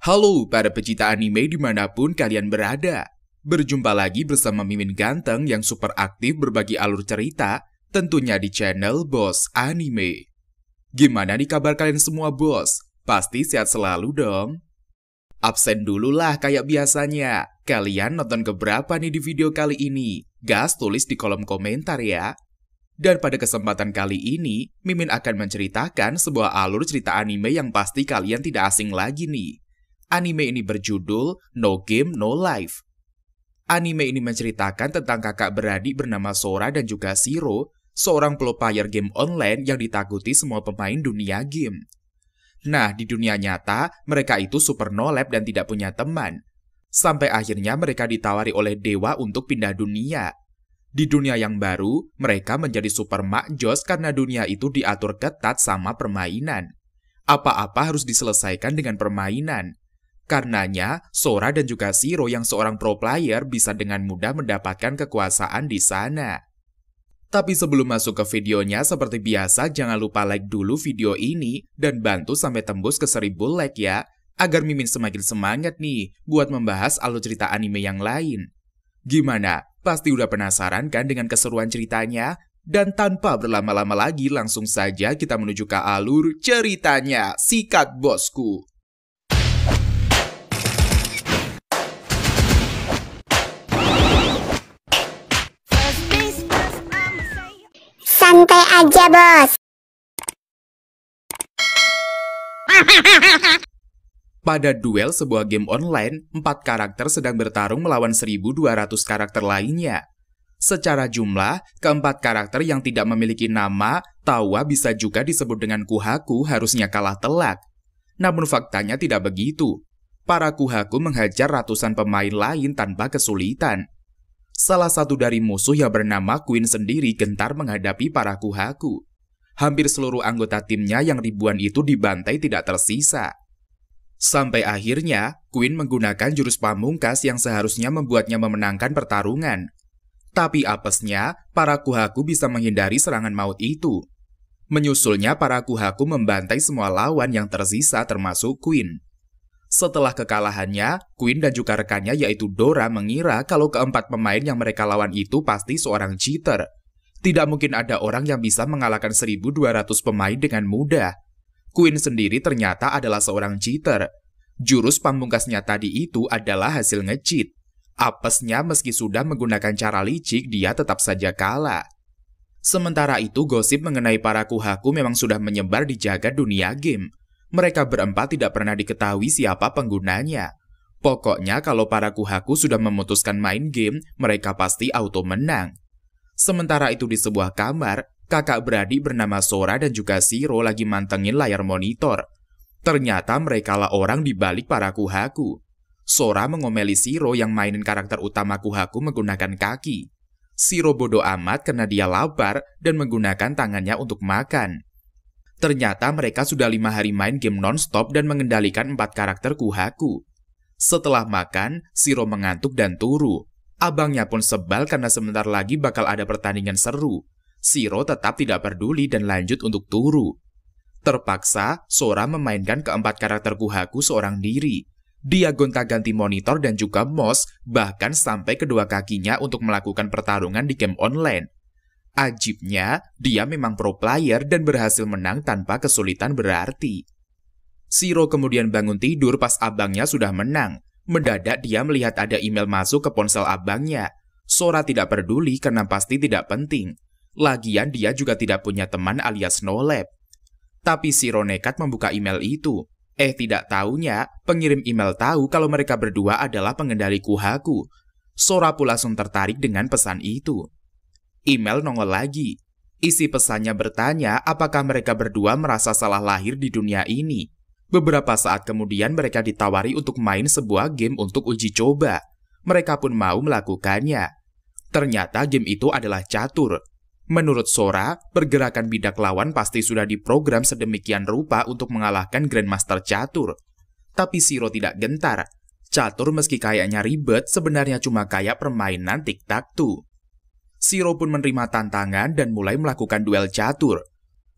Halo para pecinta anime dimanapun kalian berada. Berjumpa lagi bersama Mimin Ganteng yang super aktif berbagi alur cerita, tentunya di channel Boss Anime. Gimana nih kabar kalian semua bos? Pasti sehat selalu dong? Absen dulu lah kayak biasanya. Kalian nonton keberapa nih di video kali ini? Gas tulis di kolom komentar ya. Dan pada kesempatan kali ini, Mimin akan menceritakan sebuah alur cerita anime yang pasti kalian tidak asing lagi nih. Anime ini berjudul No Game No Life. Anime ini menceritakan tentang kakak beradik bernama Sora dan juga Shiro, seorang pro player game online yang ditakuti semua pemain dunia game. Nah, di dunia nyata, mereka itu super no-lab dan tidak punya teman. Sampai akhirnya mereka ditawari oleh dewa untuk pindah dunia. Di dunia yang baru, mereka menjadi super makjos karena dunia itu diatur ketat sama permainan. Apa-apa harus diselesaikan dengan permainan. Karenanya, Sora dan juga Shiro yang seorang pro player bisa dengan mudah mendapatkan kekuasaan di sana. Tapi sebelum masuk ke videonya, seperti biasa jangan lupa like dulu video ini dan bantu sampai tembus ke 1000 like ya, agar Mimin semakin semangat nih buat membahas alur cerita anime yang lain. Gimana? Pasti udah penasaran kan dengan keseruan ceritanya? Dan tanpa berlama-lama lagi langsung saja kita menuju ke alur ceritanya. Sikat bosku! Santai aja, bos. Pada duel sebuah game online, 4 karakter sedang bertarung melawan 1200 karakter lainnya. Secara jumlah, keempat karakter yang tidak memiliki nama, tawa bisa juga disebut dengan Kuhaku harusnya kalah telak. Namun faktanya tidak begitu. Para Kuhaku menghajar ratusan pemain lain tanpa kesulitan. Salah satu dari musuh yang bernama Queen sendiri gentar menghadapi para Kuhaku. Hampir seluruh anggota timnya yang ribuan itu dibantai tidak tersisa. Sampai akhirnya, Queen menggunakan jurus pamungkas yang seharusnya membuatnya memenangkan pertarungan. Tapi apesnya, para Kuhaku bisa menghindari serangan maut itu. Menyusulnya, para Kuhaku membantai semua lawan yang tersisa termasuk Queen. Setelah kekalahannya, Queen dan juga rekannya yaitu Dora mengira kalau keempat pemain yang mereka lawan itu pasti seorang cheater. Tidak mungkin ada orang yang bisa mengalahkan 1200 pemain dengan mudah. Queen sendiri ternyata adalah seorang cheater. Jurus pamungkasnya tadi itu adalah hasil nge-cheat. Apesnya meski sudah menggunakan cara licik, dia tetap saja kalah. Sementara itu gosip mengenai para Kuhaku memang sudah menyebar di jagat dunia game. Mereka berempat tidak pernah diketahui siapa penggunanya. Pokoknya kalau para Kuhaku sudah memutuskan main game, mereka pasti auto menang. Sementara itu di sebuah kamar, kakak beradik bernama Sora dan juga Shiro lagi mantengin layar monitor. Ternyata mereka lah orang di balik para Kuhaku. Sora mengomeli Shiro yang mainin karakter utama Kuhaku menggunakan kaki. Shiro bodoh amat karena dia lapar dan menggunakan tangannya untuk makan. Ternyata mereka sudah 5 hari main game non-stop dan mengendalikan 4 karakter Kuhaku. Setelah makan, Shiro mengantuk dan turu. Abangnya pun sebal karena sebentar lagi bakal ada pertandingan seru. Shiro tetap tidak peduli dan lanjut untuk turu. Terpaksa, Sora memainkan keempat karakter Kuhaku seorang diri. Dia gonta-ganti monitor dan juga mouse, bahkan sampai kedua kakinya untuk melakukan pertarungan di game online. Ajibnya, dia memang pro player dan berhasil menang tanpa kesulitan berarti. Shiro kemudian bangun tidur pas abangnya sudah menang. Mendadak dia melihat ada email masuk ke ponsel abangnya. Sora tidak peduli karena pasti tidak penting. Lagian dia juga tidak punya teman alias no-lab. Tapi Shiro nekat membuka email itu. Tidak taunya, pengirim email tahu kalau mereka berdua adalah pengendali Kuhaku. Sora pun langsung tertarik dengan pesan itu. Email nongol lagi. Isi pesannya bertanya apakah mereka berdua merasa salah lahir di dunia ini. Beberapa saat kemudian mereka ditawari untuk main sebuah game untuk uji coba. Mereka pun mau melakukannya. Ternyata game itu adalah catur. Menurut Sora, pergerakan bidak lawan pasti sudah diprogram sedemikian rupa untuk mengalahkan Grandmaster catur. Tapi Shiro tidak gentar. Catur meski kayaknya ribet, sebenarnya cuma kayak permainan tic-tac-toe. Shiro pun menerima tantangan dan mulai melakukan duel catur.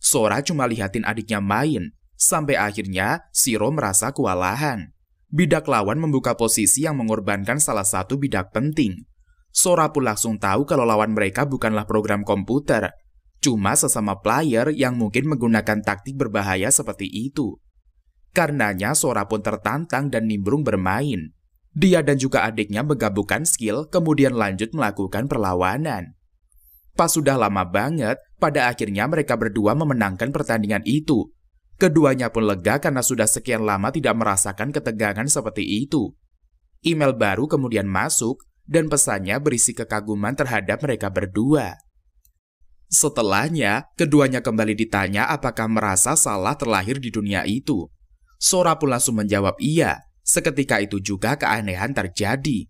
Sora cuma lihatin adiknya main, sampai akhirnya Shiro merasa kewalahan. Bidak lawan membuka posisi yang mengorbankan salah satu bidak penting. Sora pun langsung tahu kalau lawan mereka bukanlah program komputer, cuma sesama player yang mungkin menggunakan taktik berbahaya seperti itu. Karenanya Sora pun tertantang dan nimbrung bermain. Dia dan juga adiknya menggabungkan skill kemudian lanjut melakukan perlawanan. Pas sudah lama banget, pada akhirnya mereka berdua memenangkan pertandingan itu. Keduanya pun lega karena sudah sekian lama tidak merasakan ketegangan seperti itu. Email baru kemudian masuk dan pesannya berisi kekaguman terhadap mereka berdua. Setelahnya, keduanya kembali ditanya apakah merasa salah terlahir di dunia itu. Sora pun langsung menjawab iya. Seketika itu juga keanehan terjadi.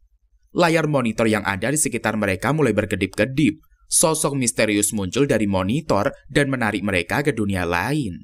Layar monitor yang ada di sekitar mereka mulai berkedip-kedip. Sosok misterius muncul dari monitor dan menarik mereka ke dunia lain.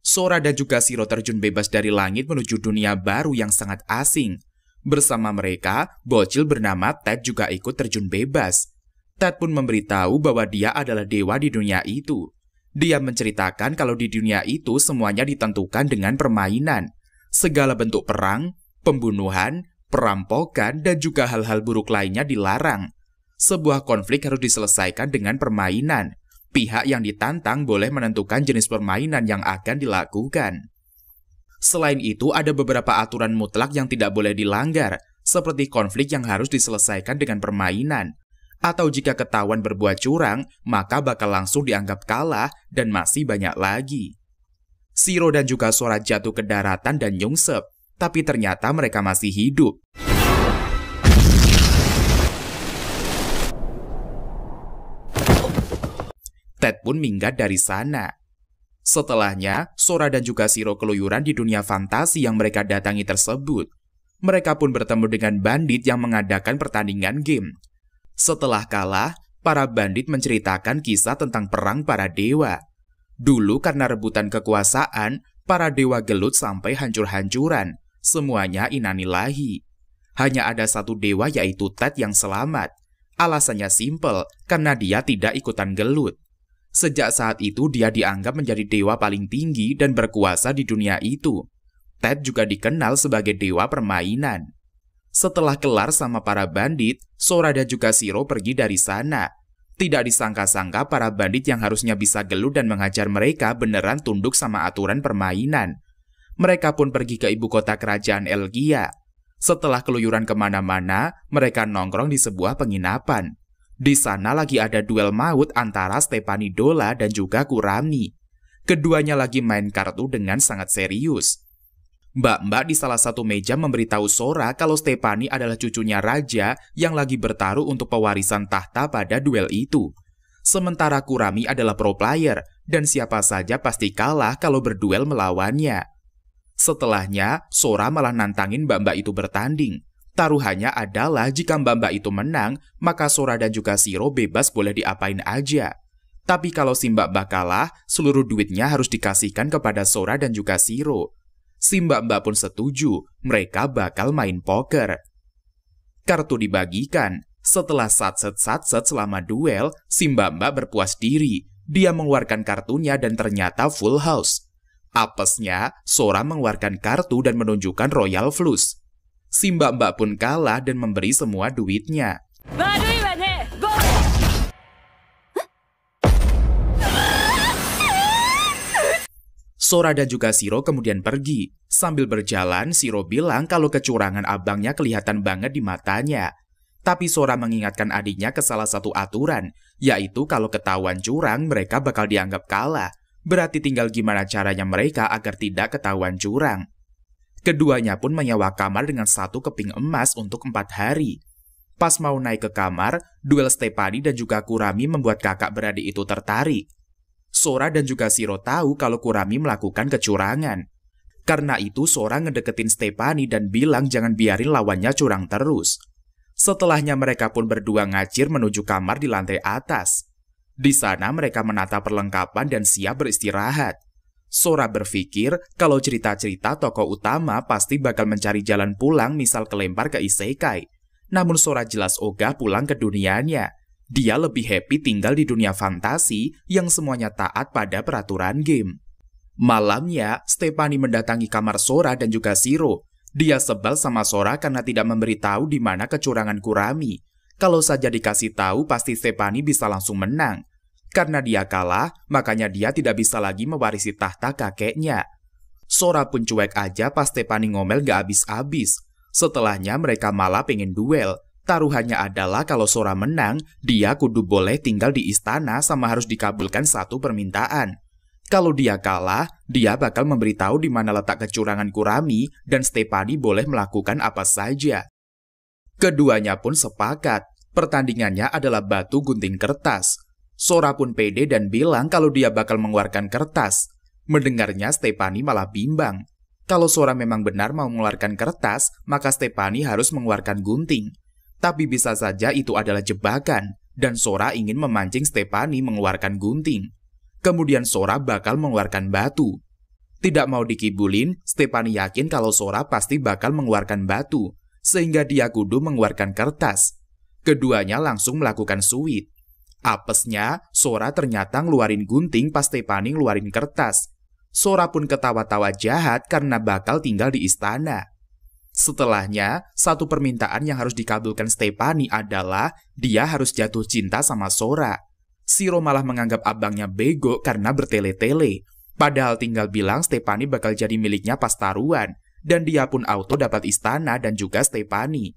Sora dan juga Shiro terjun bebas dari langit menuju dunia baru yang sangat asing. Bersama mereka, bocil bernama Ted juga ikut terjun bebas. Ted pun memberitahu bahwa dia adalah dewa di dunia itu. Dia menceritakan kalau di dunia itu semuanya ditentukan dengan permainan. Segala bentuk perang, pembunuhan, perampokan, dan juga hal-hal buruk lainnya dilarang. Sebuah konflik harus diselesaikan dengan permainan. Pihak yang ditantang boleh menentukan jenis permainan yang akan dilakukan. Selain itu, ada beberapa aturan mutlak yang tidak boleh dilanggar, seperti konflik yang harus diselesaikan dengan permainan. Atau jika ketahuan berbuat curang, maka bakal langsung dianggap kalah dan masih banyak lagi. Shiro dan juga Sora jatuh ke daratan dan nyungsep, tapi ternyata mereka masih hidup. Ted pun minggat dari sana. Setelahnya, Sora dan juga Shiro keluyuran di dunia fantasi yang mereka datangi tersebut. Mereka pun bertemu dengan bandit yang mengadakan pertandingan game. Setelah kalah, para bandit menceritakan kisah tentang perang para dewa. Dulu karena rebutan kekuasaan, para dewa gelut sampai hancur-hancuran. Semuanya inanilahi. Hanya ada satu dewa yaitu Ted yang selamat. Alasannya simpel, karena dia tidak ikutan gelut. Sejak saat itu dia dianggap menjadi dewa paling tinggi dan berkuasa di dunia itu. Ted juga dikenal sebagai dewa permainan. Setelah kelar sama para bandit, Sora dan juga Shiro pergi dari sana. Tidak disangka-sangka para bandit yang harusnya bisa gelut dan menghajar mereka beneran tunduk sama aturan permainan. Mereka pun pergi ke ibu kota kerajaan Elgia. Setelah keluyuran kemana-mana, mereka nongkrong di sebuah penginapan. Di sana lagi ada duel maut antara Stepanidola dan juga Kurami. Keduanya lagi main kartu dengan sangat serius. Mbak-mbak di salah satu meja memberitahu Sora kalau Stepani adalah cucunya raja yang lagi bertaruh untuk pewarisan tahta pada duel itu. Sementara Kurami adalah pro player dan siapa saja pasti kalah kalau berduel melawannya. Setelahnya, Sora malah nantangin mbak-mbak itu bertanding. Taruhannya adalah jika mbak-mbak itu menang, maka Sora dan juga Shiro bebas boleh diapain aja. Tapi kalau si mbak-mbak kalah, seluruh duitnya harus dikasihkan kepada Sora dan juga Shiro. Si mbak-mbak pun setuju, mereka bakal main poker. Kartu dibagikan. Setelah satset-satset selama duel, si mbak-mbak berpuas diri. Dia mengeluarkan kartunya dan ternyata full house. Apesnya, Sora mengeluarkan kartu dan menunjukkan Royal Flush. Si mbak-mbak pun kalah dan memberi semua duitnya. Sora dan juga Shiro kemudian pergi. Sambil berjalan, Shiro bilang kalau kecurangan abangnya kelihatan banget di matanya. Tapi Sora mengingatkan adiknya ke salah satu aturan, yaitu kalau ketahuan curang mereka bakal dianggap kalah. Berarti tinggal gimana caranya mereka agar tidak ketahuan curang. Keduanya pun menyewa kamar dengan 1 keping emas untuk 4 hari. Pas mau naik ke kamar, duel Stepani dan juga Kurami membuat kakak beradik itu tertarik. Sora dan juga Shiro tahu kalau Kurami melakukan kecurangan. Karena itu Sora ngedeketin Stepani dan bilang jangan biarin lawannya curang terus. Setelahnya mereka pun berdua ngacir menuju kamar di lantai atas. Di sana mereka menata perlengkapan dan siap beristirahat. Sora berpikir kalau cerita-cerita tokoh utama pasti bakal mencari jalan pulang misal kelempar ke isekai. Namun Sora jelas ogah pulang ke dunianya. Dia lebih happy tinggal di dunia fantasi yang semuanya taat pada peraturan game. Malamnya, Stepani mendatangi kamar Sora dan juga Shiro. Dia sebel sama Sora karena tidak memberitahu di mana kecurangan Kurami. Kalau saja dikasih tahu, pasti Stephanie bisa langsung menang. Karena dia kalah, makanya dia tidak bisa lagi mewarisi tahta kakeknya. Sora pun cuek aja pas Stephanie ngomel gak habis-habis. Setelahnya mereka malah pengen duel. Taruhannya adalah kalau Sora menang, dia kudu boleh tinggal di istana sama harus dikabulkan satu permintaan. Kalau dia kalah, dia bakal memberitahu di mana letak kecurangan Kurami dan Stephanie boleh melakukan apa saja. Keduanya pun sepakat. Pertandingannya adalah batu gunting kertas. Sora pun pede dan bilang kalau dia bakal mengeluarkan kertas. Mendengarnya Stephanie malah bimbang. Kalau Sora memang benar mau mengeluarkan kertas, maka Stephanie harus mengeluarkan gunting. Tapi bisa saja itu adalah jebakan, dan Sora ingin memancing Stephanie mengeluarkan gunting. Kemudian Sora bakal mengeluarkan batu. Tidak mau dikibulin, Stephanie yakin kalau Sora pasti bakal mengeluarkan batu, sehingga dia kudu mengeluarkan kertas. Keduanya langsung melakukan suit. Apesnya, Sora ternyata ngeluarin gunting pas Stephanie ngeluarin kertas. Sora pun ketawa-tawa jahat karena bakal tinggal di istana. Setelahnya, satu permintaan yang harus dikabulkan Stephanie adalah dia harus jatuh cinta sama Sora. Shiro malah menganggap abangnya bego karena bertele-tele. Padahal tinggal bilang Stephanie bakal jadi miliknya pas taruhan, dan dia pun auto dapat istana dan juga Stephanie.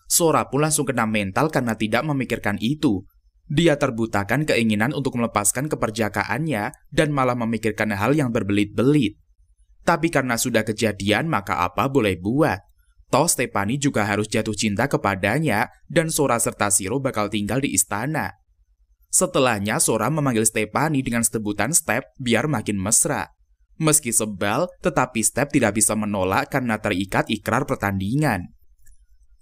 Sora pun langsung kena mental karena tidak memikirkan itu. Dia terbutakan keinginan untuk melepaskan keperjakaannya dan malah memikirkan hal yang berbelit-belit. Tapi karena sudah kejadian, maka apa boleh buat. Toh Stephanie juga harus jatuh cinta kepadanya dan Sora serta Shiro bakal tinggal di istana. Setelahnya Sora memanggil Stephanie dengan sebutan Step biar makin mesra. Meski sebal, tetapi Step tidak bisa menolak karena terikat ikrar pertandingan.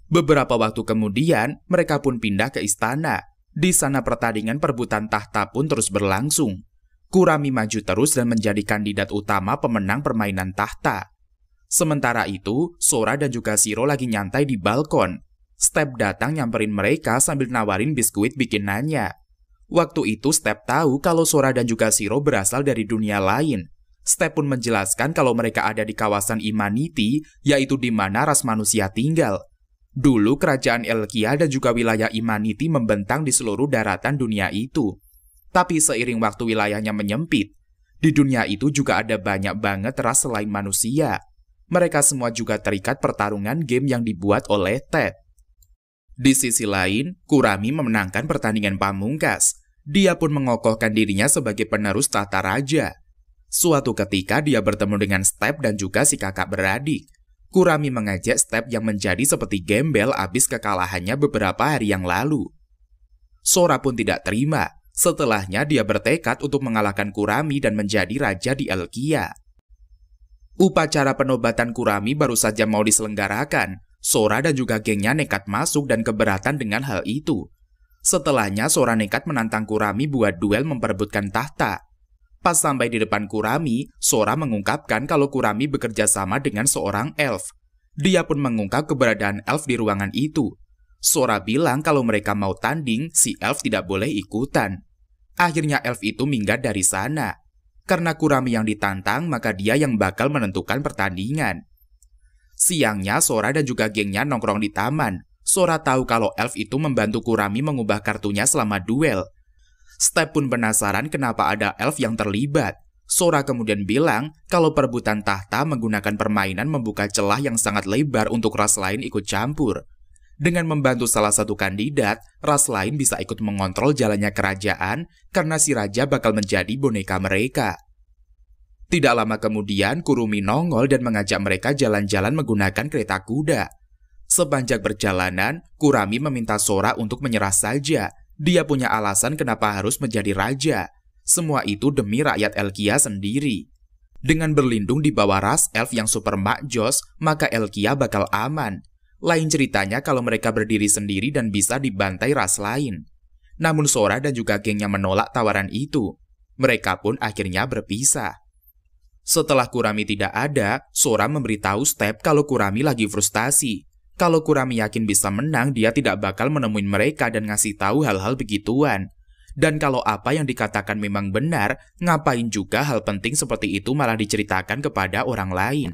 Beberapa waktu kemudian, mereka pun pindah ke istana. Di sana pertandingan perebutan tahta pun terus berlangsung. Kurami maju terus dan menjadi kandidat utama pemenang permainan tahta. Sementara itu, Sora dan juga Shiro lagi nyantai di balkon. Step datang nyamperin mereka sambil nawarin biskuit bikinannya. Waktu itu Step tahu kalau Sora dan juga Shiro berasal dari dunia lain. Step pun menjelaskan kalau mereka ada di kawasan Imanity, yaitu di mana ras manusia tinggal. Dulu kerajaan Elkia dan juga wilayah Imanity membentang di seluruh daratan dunia itu. Tapi seiring waktu wilayahnya menyempit, di dunia itu juga ada banyak banget ras selain manusia. Mereka semua juga terikat pertarungan game yang dibuat oleh Ted. Di sisi lain, Kurami memenangkan pertandingan pamungkas. Dia pun mengokohkan dirinya sebagai penerus tahta raja. Suatu ketika dia bertemu dengan Step dan juga si kakak beradik. Kurami mengajak Step yang menjadi seperti gembel abis kekalahannya beberapa hari yang lalu. Sora pun tidak terima. Setelahnya dia bertekad untuk mengalahkan Kurami dan menjadi raja di Elkia. Upacara penobatan Kurami baru saja mau diselenggarakan. Sora dan juga gengnya nekat masuk dan keberatan dengan hal itu. Setelahnya Sora nekat menantang Kurami buat duel memperebutkan tahta. Pas sampai di depan Kurami, Sora mengungkapkan kalau Kurami bekerja sama dengan seorang elf. Dia pun mengungkap keberadaan elf di ruangan itu. Sora bilang kalau mereka mau tanding, si elf tidak boleh ikutan. Akhirnya elf itu minggat dari sana. Karena Kurami yang ditantang, maka dia yang bakal menentukan pertandingan. Siangnya, Sora dan juga gengnya nongkrong di taman. Sora tahu kalau elf itu membantu Kurami mengubah kartunya selama duel. Step pun penasaran kenapa ada elf yang terlibat. Sora kemudian bilang kalau perebutan tahta menggunakan permainan membuka celah yang sangat lebar untuk ras lain ikut campur. Dengan membantu salah satu kandidat, ras lain bisa ikut mengontrol jalannya kerajaan karena si raja bakal menjadi boneka mereka. Tidak lama kemudian, Kurumi nongol dan mengajak mereka jalan-jalan menggunakan kereta kuda. Sepanjang perjalanan, Kurami meminta Sora untuk menyerah saja. Dia punya alasan kenapa harus menjadi raja. Semua itu demi rakyat Elkia sendiri. Dengan berlindung di bawah ras elf yang super makjos, maka Elkia bakal aman. Lain ceritanya kalau mereka berdiri sendiri dan bisa dibantai ras lain. Namun Sora dan juga gengnya menolak tawaran itu. Mereka pun akhirnya berpisah. Setelah Kurami tidak ada, Sora memberitahu Step kalau Kurami lagi frustasi. Kalau Kurami yakin bisa menang, dia tidak bakal menemuin mereka dan ngasih tahu hal-hal begituan. Dan kalau apa yang dikatakan memang benar, ngapain juga hal penting seperti itu malah diceritakan kepada orang lain.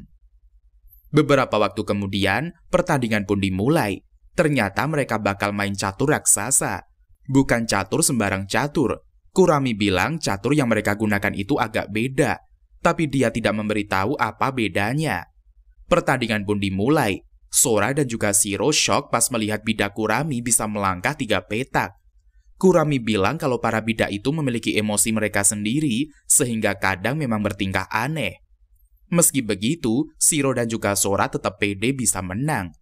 Beberapa waktu kemudian, pertandingan pun dimulai. Ternyata mereka bakal main catur raksasa. Bukan catur sembarang catur. Kurami bilang catur yang mereka gunakan itu agak beda, tapi dia tidak memberitahu apa bedanya. Pertandingan pun dimulai. Sora dan juga Shiro shock pas melihat bidak Kurami bisa melangkah 3 petak. Kurami bilang kalau para bidak itu memiliki emosi mereka sendiri, sehingga kadang memang bertingkah aneh. Meski begitu, Shiro dan juga Sora tetap pede bisa menang.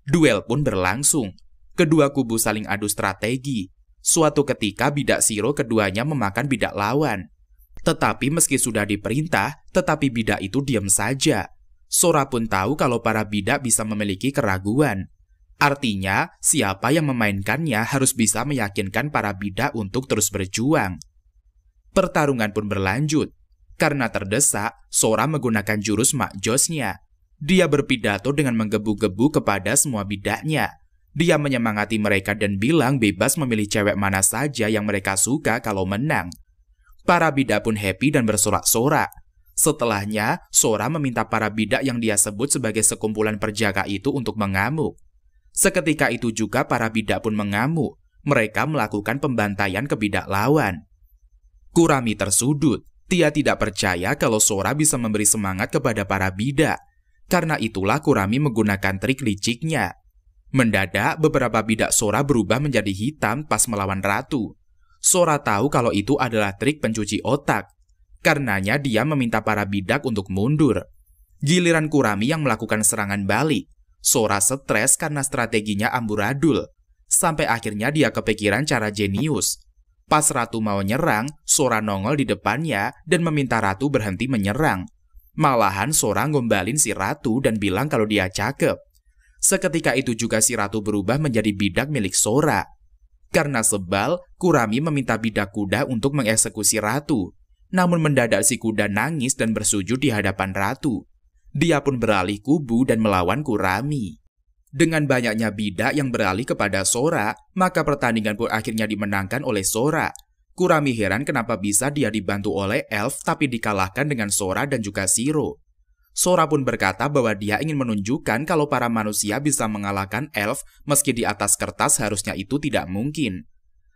Duel pun berlangsung. Kedua kubu saling adu strategi. Suatu ketika bidak Shiro keduanya memakan bidak lawan. Tetapi meski sudah diperintah, tetapi bidak itu diam saja. Sora pun tahu kalau para bidak bisa memiliki keraguan. Artinya, siapa yang memainkannya harus bisa meyakinkan para bidak untuk terus berjuang. Pertarungan pun berlanjut. Karena terdesak, Sora menggunakan jurus Mak Josnya. Dia berpidato dengan menggebu-gebu kepada semua bidaknya. Dia menyemangati mereka dan bilang bebas memilih cewek mana saja yang mereka suka kalau menang. Para bidak pun happy dan bersorak-sorak. Setelahnya, Sora meminta para bidak yang dia sebut sebagai sekumpulan perjaka itu untuk mengamuk. Seketika itu juga para bidak pun mengamuk. Mereka melakukan pembantaian ke bidak lawan. Kurami tersudut. Dia tidak percaya kalau Sora bisa memberi semangat kepada para bidak. Karena itulah Kurami menggunakan trik liciknya. Mendadak, beberapa bidak Sora berubah menjadi hitam pas melawan ratu. Sora tahu kalau itu adalah trik pencuci otak. Karenanya dia meminta para bidak untuk mundur. Giliran Kurami yang melakukan serangan balik. Sora stres karena strateginya amburadul. Sampai akhirnya dia kepikiran cara jenius. Pas ratu mau nyerang, Sora nongol di depannya dan meminta ratu berhenti menyerang. Malahan Sora ngombalin si ratu dan bilang kalau dia cakep. Seketika itu juga si ratu berubah menjadi bidak milik Sora. Karena sebal, Kurami meminta bidak kuda untuk mengeksekusi ratu. Namun mendadak si kuda nangis dan bersujud di hadapan ratu. Dia pun beralih kubu dan melawan Kurami. Dengan banyaknya bidak yang beralih kepada Sora, maka pertandingan pun akhirnya dimenangkan oleh Sora. Kurami heran kenapa bisa dia dibantu oleh elf tapi dikalahkan dengan Sora dan juga Shiro. Sora pun berkata bahwa dia ingin menunjukkan kalau para manusia bisa mengalahkan elf meski di atas kertas harusnya itu tidak mungkin.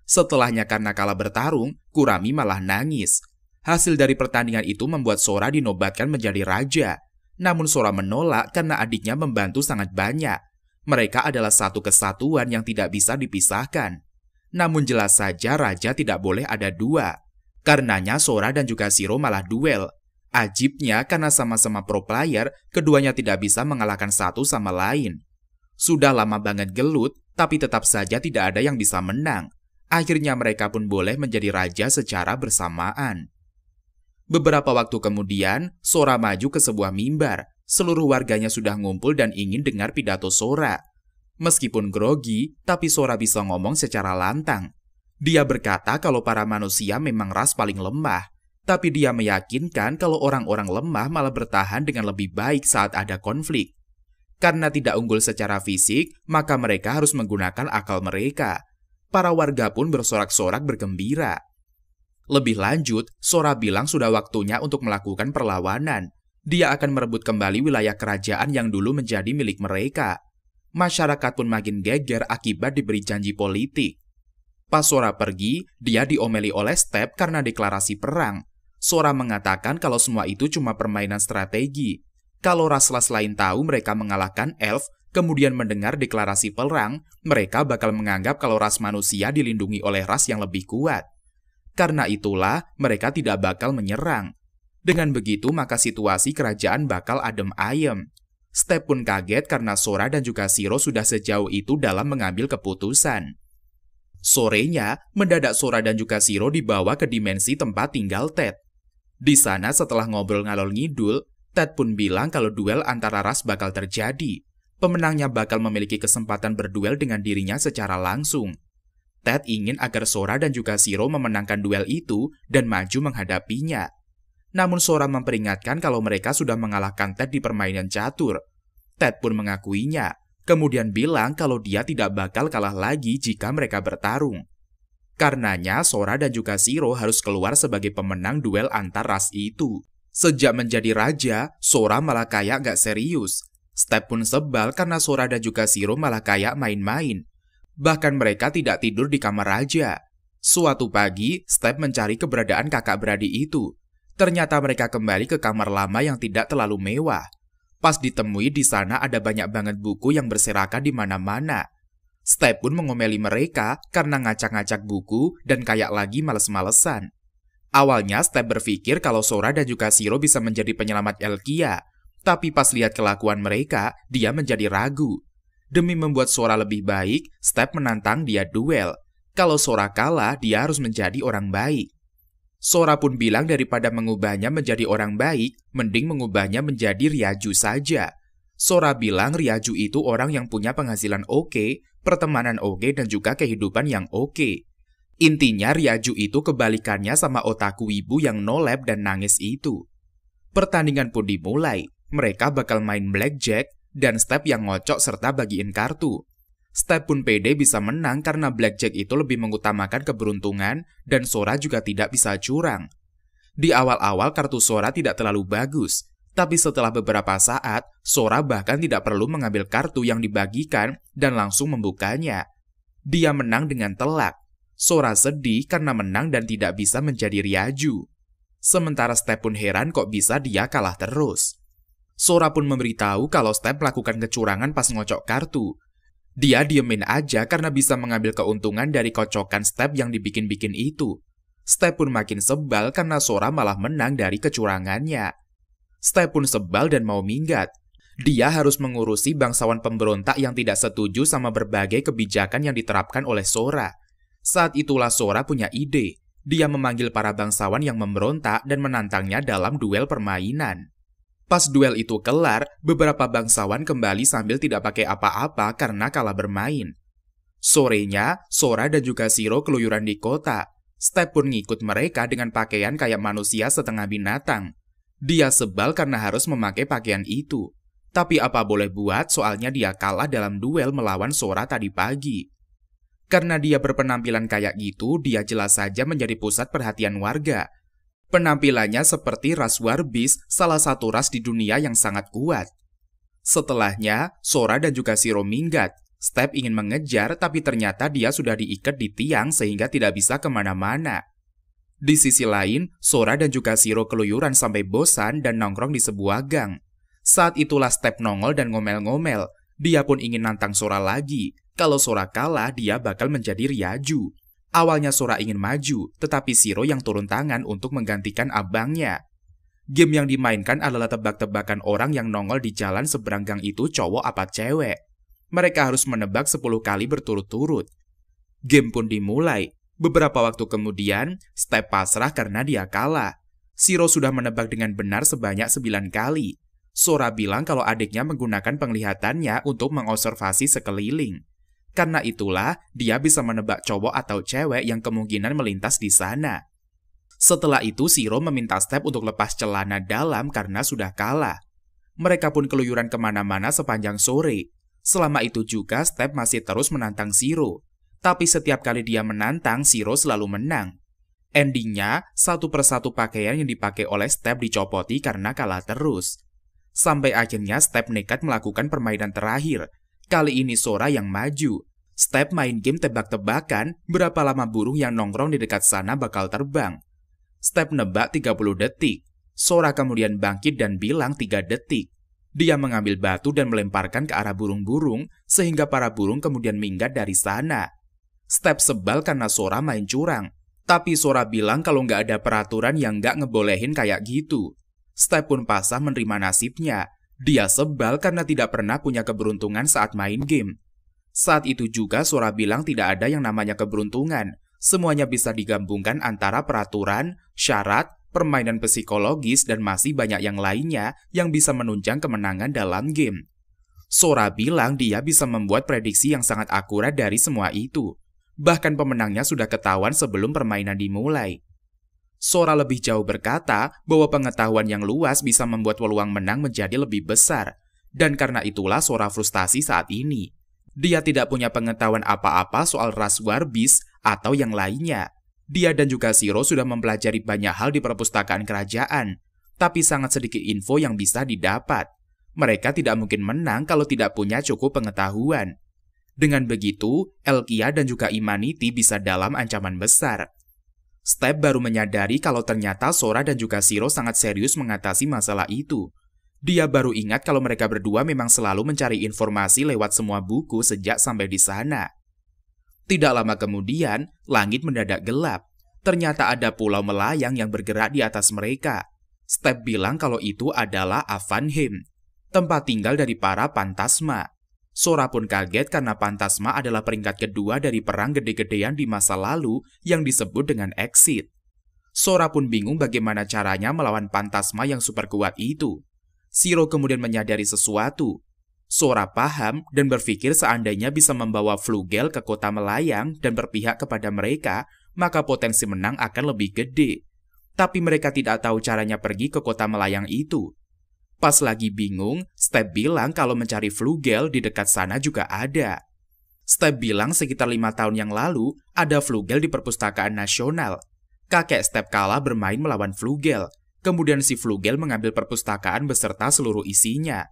Setelahnya karena kalah bertarung, Kurami malah nangis. Hasil dari pertandingan itu membuat Sora dinobatkan menjadi raja. Namun Sora menolak karena adiknya membantu sangat banyak. Mereka adalah satu kesatuan yang tidak bisa dipisahkan. Namun jelas saja raja tidak boleh ada dua. Karenanya Sora dan juga Shiro malah duel. Ajibnya karena sama-sama pro player, keduanya tidak bisa mengalahkan satu sama lain. Sudah lama banget gelut, tapi tetap saja tidak ada yang bisa menang. Akhirnya mereka pun boleh menjadi raja secara bersamaan. Beberapa waktu kemudian, Sora maju ke sebuah mimbar. Seluruh warganya sudah ngumpul dan ingin dengar pidato Sora. Meskipun grogi, tapi Sora bisa ngomong secara lantang. Dia berkata kalau para manusia memang ras paling lemah. Tapi dia meyakinkan kalau orang-orang lemah malah bertahan dengan lebih baik saat ada konflik. Karena tidak unggul secara fisik, maka mereka harus menggunakan akal mereka. Para warga pun bersorak-sorak bergembira. Lebih lanjut, Sora bilang sudah waktunya untuk melakukan perlawanan. Dia akan merebut kembali wilayah kerajaan yang dulu menjadi milik mereka. Masyarakat pun makin geger akibat diberi janji politik. Pas Sora pergi, dia diomeli oleh Step karena deklarasi perang. Sora mengatakan kalau semua itu cuma permainan strategi. Kalau ras-ras lain tahu mereka mengalahkan elf, kemudian mendengar deklarasi perang, mereka bakal menganggap kalau ras manusia dilindungi oleh ras yang lebih kuat. Karena itulah, mereka tidak bakal menyerang. Dengan begitu, maka situasi kerajaan bakal adem ayem. Step pun kaget karena Sora dan juga Shiro sudah sejauh itu dalam mengambil keputusan. Sorenya, mendadak Sora dan juga Shiro dibawa ke dimensi tempat tinggal Ted. Di sana setelah ngobrol ngalor ngidul, Ted pun bilang kalau duel antara ras bakal terjadi. Pemenangnya bakal memiliki kesempatan berduel dengan dirinya secara langsung. Ted ingin agar Sora dan juga Shiro memenangkan duel itu dan maju menghadapinya. Namun Sora memperingatkan kalau mereka sudah mengalahkan Ted di permainan catur. Ted pun mengakuinya, kemudian bilang kalau dia tidak bakal kalah lagi jika mereka bertarung. Karenanya Sora dan juga Shiro harus keluar sebagai pemenang duel antar ras itu. Sejak menjadi raja, Sora malah kayak gak serius. Step pun sebal karena Sora dan juga Shiro malah kayak main-main. Bahkan mereka tidak tidur di kamar raja. Suatu pagi, Step mencari keberadaan kakak beradik itu. Ternyata mereka kembali ke kamar lama yang tidak terlalu mewah. Pas ditemui di sana ada banyak banget buku yang berserakan di mana-mana. Step pun mengomeli mereka karena ngacak-ngacak buku dan kayak lagi males-malesan. Awalnya Step berpikir kalau Sora dan juga Shiro bisa menjadi penyelamat Elkia. Tapi pas lihat kelakuan mereka, dia menjadi ragu. Demi membuat Sora lebih baik, Step menantang dia duel. Kalau Sora kalah, dia harus menjadi orang baik. Sora pun bilang daripada mengubahnya menjadi orang baik, mending mengubahnya menjadi Ryaju saja. Sora bilang Ryaju itu orang yang punya penghasilan oke, pertemanan oke, dan juga kehidupan yang oke. Intinya Ryaju itu kebalikannya sama otaku wibu yang nolep dan nangis itu. Pertandingan pun dimulai. Mereka bakal main blackjack dan Step yang ngocok serta bagiin kartu. Step pun pede bisa menang karena blackjack itu lebih mengutamakan keberuntungan dan Sora juga tidak bisa curang. Di awal-awal kartu Sora tidak terlalu bagus, tapi setelah beberapa saat, Sora bahkan tidak perlu mengambil kartu yang dibagikan dan langsung membukanya. Dia menang dengan telak. Sora sedih karena menang dan tidak bisa menjadi Ryaju. Sementara Step pun heran kok bisa dia kalah terus. Sora pun memberitahu kalau Step melakukan kecurangan pas ngocok kartu. Dia diemin aja karena bisa mengambil keuntungan dari kocokan Step yang dibikin-bikin itu. Step pun makin sebal karena Sora malah menang dari kecurangannya. Step pun sebal dan mau minggat. Dia harus mengurusi bangsawan pemberontak yang tidak setuju sama berbagai kebijakan yang diterapkan oleh Sora. Saat itulah Sora punya ide. Dia memanggil para bangsawan yang memberontak dan menantangnya dalam duel permainan. Pas duel itu kelar, beberapa bangsawan kembali sambil tidak pakai apa-apa karena kalah bermain. Sorenya, Sora dan juga Shiro keluyuran di kota. Step pun ngikut mereka dengan pakaian kayak manusia setengah binatang. Dia sebal karena harus memakai pakaian itu. Tapi apa boleh buat soalnya dia kalah dalam duel melawan Sora tadi pagi. Karena dia berpenampilan kayak gitu, dia jelas saja menjadi pusat perhatian warga. Penampilannya seperti ras Warbis, salah satu ras di dunia yang sangat kuat. Setelahnya, Sora dan juga Shiro minggat. Step ingin mengejar, tapi ternyata dia sudah diikat di tiang sehingga tidak bisa kemana-mana. Di sisi lain, Sora dan juga Shiro keluyuran sampai bosan dan nongkrong di sebuah gang. Saat itulah Step nongol dan ngomel-ngomel. Dia pun ingin nantang Sora lagi. Kalau Sora kalah, dia bakal menjadi Ryaju. Awalnya Sora ingin maju, tetapi Shiro yang turun tangan untuk menggantikan abangnya. Game yang dimainkan adalah tebak-tebakan orang yang nongol di jalan seberang gang itu cowok apa cewek. Mereka harus menebak 10 kali berturut-turut. Game pun dimulai. Beberapa waktu kemudian, Step pasrah karena dia kalah. Shiro sudah menebak dengan benar sebanyak 9 kali. Sora bilang kalau adiknya menggunakan penglihatannya untuk mengobservasi sekeliling. Karena itulah, dia bisa menebak cowok atau cewek yang kemungkinan melintas di sana. Setelah itu, Shiro meminta Step untuk lepas celana dalam karena sudah kalah. Mereka pun keluyuran kemana-mana sepanjang sore. Selama itu juga, Step masih terus menantang Shiro. Tapi setiap kali dia menantang, Shiro selalu menang. Endingnya, satu persatu pakaian yang dipakai oleh Step dicopoti karena kalah terus. Sampai akhirnya Step nekat melakukan permainan terakhir. Kali ini Sora yang maju. Step main game tebak-tebakan berapa lama burung yang nongkrong di dekat sana bakal terbang. Step nebak 30 detik. Sora kemudian bangkit dan bilang 3 detik. Dia mengambil batu dan melemparkan ke arah burung-burung sehingga para burung kemudian minggat dari sana. Step sebal karena Sora main curang. Tapi Sora bilang kalau nggak ada peraturan yang nggak ngebolehin kayak gitu. Step pun pasrah menerima nasibnya. Dia sebal karena tidak pernah punya keberuntungan saat main game. Saat itu juga Sora bilang tidak ada yang namanya keberuntungan. Semuanya bisa digabungkan antara peraturan, syarat, permainan psikologis, dan masih banyak yang lainnya yang bisa menunjang kemenangan dalam game. Sora bilang dia bisa membuat prediksi yang sangat akurat dari semua itu. Bahkan pemenangnya sudah ketahuan sebelum permainan dimulai. Sora lebih jauh berkata bahwa pengetahuan yang luas bisa membuat peluang menang menjadi lebih besar. Dan karena itulah Sora frustasi saat ini. Dia tidak punya pengetahuan apa-apa soal ras Warbis atau yang lainnya. Dia dan juga Shiro sudah mempelajari banyak hal di perpustakaan kerajaan. Tapi sangat sedikit info yang bisa didapat. Mereka tidak mungkin menang kalau tidak punya cukup pengetahuan. Dengan begitu, Elkia dan juga Imanity bisa dalam ancaman besar. Step baru menyadari kalau ternyata Sora dan juga Shiro sangat serius mengatasi masalah itu. Dia baru ingat kalau mereka berdua memang selalu mencari informasi lewat semua buku sejak sampai di sana. Tidak lama kemudian, langit mendadak gelap. Ternyata ada pulau melayang yang bergerak di atas mereka. Step bilang kalau itu adalah Avanheim, tempat tinggal dari para Phantasma. Sora pun kaget karena Phantasma adalah peringkat kedua dari perang gede-gedean di masa lalu yang disebut dengan Exit. Sora pun bingung bagaimana caranya melawan Phantasma yang super kuat itu. Shiro kemudian menyadari sesuatu. Sora paham dan berpikir seandainya bisa membawa Flugel ke kota melayang dan berpihak kepada mereka, maka potensi menang akan lebih gede. Tapi mereka tidak tahu caranya pergi ke kota melayang itu. Pas lagi bingung, Step bilang kalau mencari Flugel di dekat sana juga ada. Step bilang sekitar 5 tahun yang lalu, ada Flugel di perpustakaan nasional. Kakek Step kalah bermain melawan Flugel. Kemudian si Flugel mengambil perpustakaan beserta seluruh isinya.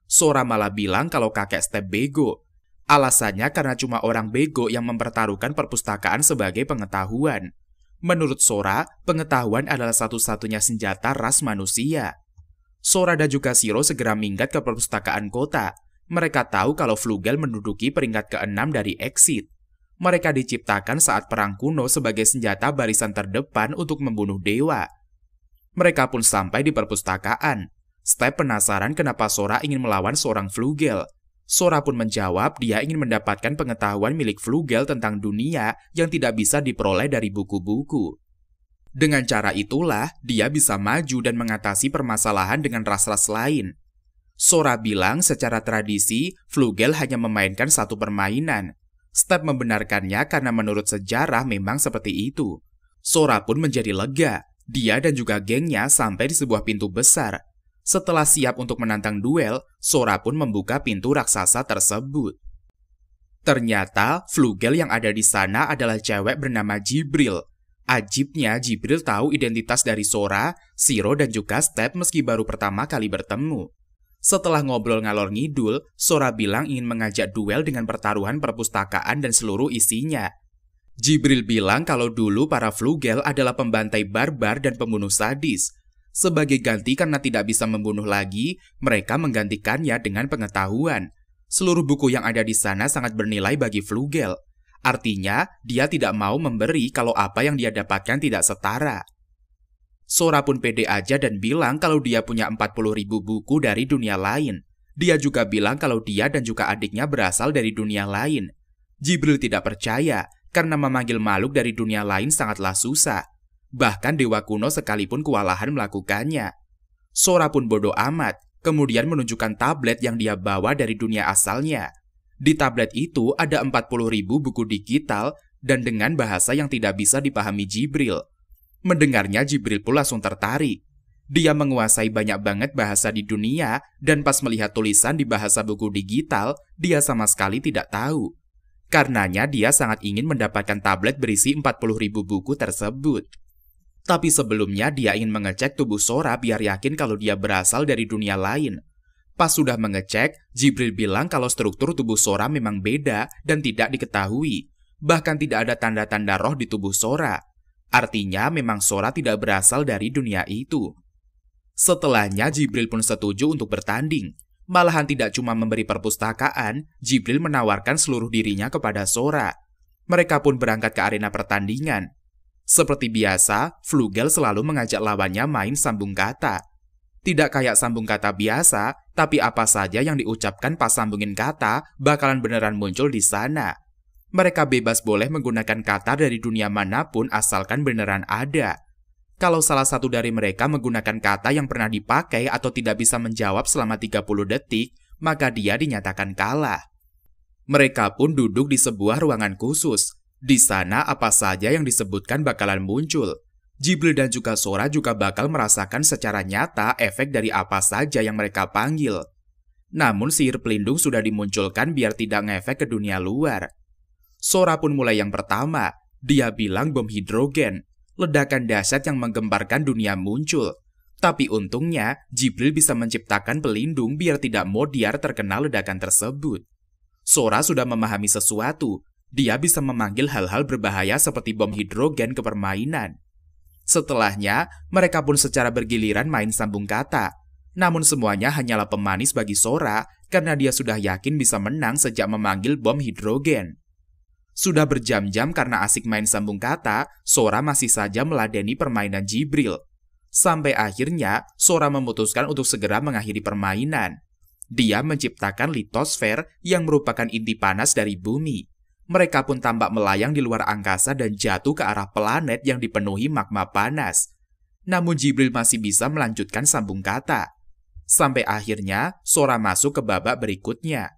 Sora malah bilang kalau kakek Step bego. Alasannya karena cuma orang bego yang mempertaruhkan perpustakaan sebagai pengetahuan. Menurut Sora, pengetahuan adalah satu-satunya senjata ras manusia. Sora dan juga Shiro segera minggat ke perpustakaan kota. Mereka tahu kalau Flugel menduduki peringkat ke-6 dari Exit. Mereka diciptakan saat perang kuno sebagai senjata barisan terdepan untuk membunuh dewa. Mereka pun sampai di perpustakaan. Step penasaran kenapa Sora ingin melawan seorang Flugel. Sora pun menjawab dia ingin mendapatkan pengetahuan milik Flugel tentang dunia yang tidak bisa diperoleh dari buku-buku. Dengan cara itulah, dia bisa maju dan mengatasi permasalahan dengan ras-ras lain. Sora bilang secara tradisi, Flugel hanya memainkan satu permainan. Step membenarkannya karena menurut sejarah memang seperti itu. Sora pun menjadi lega. Dia dan juga gengnya sampai di sebuah pintu besar. Setelah siap untuk menantang duel, Sora pun membuka pintu raksasa tersebut. Ternyata, Flugel yang ada di sana adalah cewek bernama Jibril. Ajibnya, Jibril tahu identitas dari Sora, Shiro, dan juga Step meski baru pertama kali bertemu. Setelah ngobrol ngalor ngidul, Sora bilang ingin mengajak duel dengan pertaruhan perpustakaan dan seluruh isinya. Jibril bilang kalau dulu para Flugel adalah pembantai barbar dan pembunuh sadis. Sebagai ganti karena tidak bisa membunuh lagi, mereka menggantikannya dengan pengetahuan. Seluruh buku yang ada di sana sangat bernilai bagi Flugel. Artinya, dia tidak mau memberi kalau apa yang dia dapatkan tidak setara. Sora pun pede aja dan bilang kalau dia punya 40.000 buku dari dunia lain. Dia juga bilang kalau dia dan juga adiknya berasal dari dunia lain. Jibril tidak percaya, karena memanggil makhluk dari dunia lain sangatlah susah. Bahkan dewa kuno sekalipun kewalahan melakukannya. Sora pun bodoh amat, kemudian menunjukkan tablet yang dia bawa dari dunia asalnya. Di tablet itu ada 40.000 buku digital dan dengan bahasa yang tidak bisa dipahami Jibril. Mendengarnya Jibril pun langsung tertarik. Dia menguasai banyak banget bahasa di dunia dan pas melihat tulisan di bahasa buku digital, dia sama sekali tidak tahu. Karenanya dia sangat ingin mendapatkan tablet berisi 40.000 buku tersebut. Tapi sebelumnya dia ingin mengecek tubuh Sora biar yakin kalau dia berasal dari dunia lain. Pas sudah mengecek, Jibril bilang kalau struktur tubuh Sora memang beda dan tidak diketahui. Bahkan tidak ada tanda-tanda roh di tubuh Sora. Artinya memang Sora tidak berasal dari dunia itu. Setelahnya Jibril pun setuju untuk bertanding. Malahan tidak cuma memberi perpustakaan, Jibril menawarkan seluruh dirinya kepada Sora. Mereka pun berangkat ke arena pertandingan. Seperti biasa, Flugel selalu mengajak lawannya main sambung kata. Tidak kayak sambung kata biasa, tapi apa saja yang diucapkan pas sambungin kata bakalan beneran muncul di sana. Mereka bebas boleh menggunakan kata dari dunia manapun asalkan beneran ada. Kalau salah satu dari mereka menggunakan kata yang pernah dipakai atau tidak bisa menjawab selama 30 detik, maka dia dinyatakan kalah. Mereka pun duduk di sebuah ruangan khusus. Di sana apa saja yang disebutkan bakalan muncul. Jibril dan juga Sora juga bakal merasakan secara nyata efek dari apa saja yang mereka panggil. Namun sihir pelindung sudah dimunculkan biar tidak ngefek ke dunia luar. Sora pun mulai yang pertama. Dia bilang bom hidrogen. Ledakan dahsyat yang menggemparkan dunia muncul. Tapi untungnya, Jibril bisa menciptakan pelindung biar tidak Modiar terkena ledakan tersebut. Sora sudah memahami sesuatu. Dia bisa memanggil hal-hal berbahaya seperti bom hidrogen ke permainan. Setelahnya, mereka pun secara bergiliran main sambung kata. Namun semuanya hanyalah pemanis bagi Sora karena dia sudah yakin bisa menang sejak memanggil bom hidrogen. Sudah berjam-jam karena asik main sambung kata, Sora masih saja meladeni permainan Jibril. Sampai akhirnya, Sora memutuskan untuk segera mengakhiri permainan. Dia menciptakan litosfer yang merupakan inti panas dari bumi. Mereka pun tampak melayang di luar angkasa dan jatuh ke arah planet yang dipenuhi magma panas. Namun Jibril masih bisa melanjutkan sambung kata. Sampai akhirnya, Sora masuk ke babak berikutnya.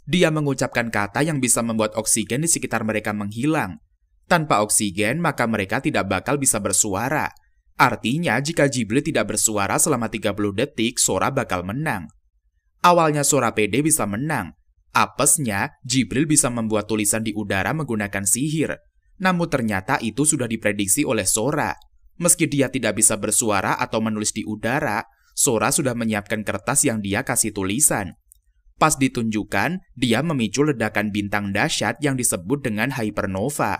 Dia mengucapkan kata yang bisa membuat oksigen di sekitar mereka menghilang. Tanpa oksigen, maka mereka tidak bakal bisa bersuara. Artinya, jika Jibril tidak bersuara selama 30 detik, Sora bakal menang. Awalnya Sora pede bisa menang. Apesnya, Jibril bisa membuat tulisan di udara menggunakan sihir. Namun ternyata itu sudah diprediksi oleh Sora. Meski dia tidak bisa bersuara atau menulis di udara, Sora sudah menyiapkan kertas yang dia kasih tulisan. Pas ditunjukkan, dia memicu ledakan bintang dahsyat yang disebut dengan hypernova.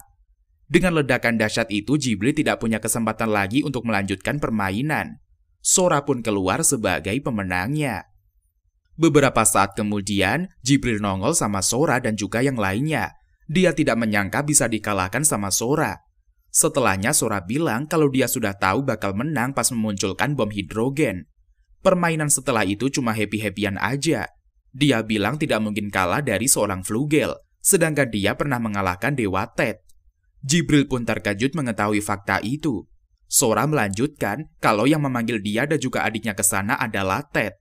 Dengan ledakan dahsyat itu, Jibril tidak punya kesempatan lagi untuk melanjutkan permainan. Sora pun keluar sebagai pemenangnya. Beberapa saat kemudian, Jibril nongol sama Sora dan juga yang lainnya. Dia tidak menyangka bisa dikalahkan sama Sora. Setelahnya Sora bilang kalau dia sudah tahu bakal menang pas memunculkan bom hidrogen. Permainan setelah itu cuma happy-happyan aja. Dia bilang tidak mungkin kalah dari seorang Flugel, sedangkan dia pernah mengalahkan Dewa Tet. Jibril pun terkejut mengetahui fakta itu. Sora melanjutkan kalau yang memanggil dia dan juga adiknya ke sana adalah Tet.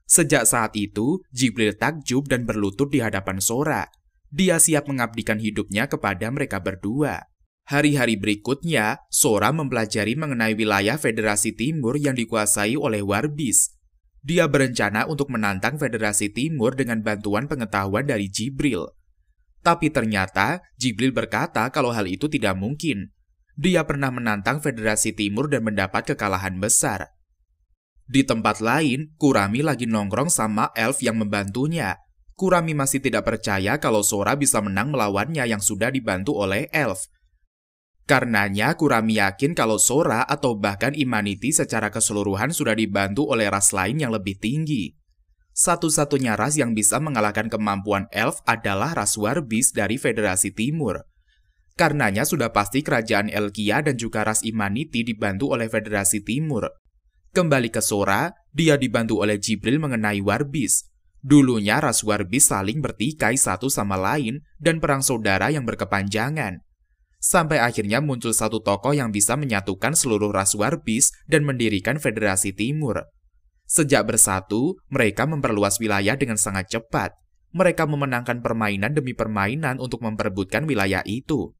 Sejak saat itu, Jibril takjub dan berlutut di hadapan Sora. Dia siap mengabdikan hidupnya kepada mereka berdua. Hari-hari berikutnya, Sora mempelajari mengenai wilayah Federasi Timur yang dikuasai oleh Warbis. Dia berencana untuk menantang Federasi Timur dengan bantuan pengetahuan dari Jibril. Tapi ternyata, Jibril berkata kalau hal itu tidak mungkin. Dia pernah menantang Federasi Timur dan mendapat kekalahan besar. Di tempat lain, Kurami lagi nongkrong sama elf yang membantunya. Kurami masih tidak percaya kalau Sora bisa menang melawannya yang sudah dibantu oleh elf. Karenanya, Kurami yakin kalau Sora atau bahkan Imanity secara keseluruhan sudah dibantu oleh ras lain yang lebih tinggi. Satu-satunya ras yang bisa mengalahkan kemampuan elf adalah ras Warbis dari Federasi Timur. Karenanya sudah pasti kerajaan Elkia dan juga ras Imanity dibantu oleh Federasi Timur. Kembali ke Sora, dia dibantu oleh Jibril mengenai Warbis. Dulunya ras Warbis saling bertikai satu sama lain dan perang saudara yang berkepanjangan. Sampai akhirnya muncul satu tokoh yang bisa menyatukan seluruh ras Warbis dan mendirikan Federasi Timur. Sejak bersatu, mereka memperluas wilayah dengan sangat cepat. Mereka memenangkan permainan demi permainan untuk memperebutkan wilayah itu.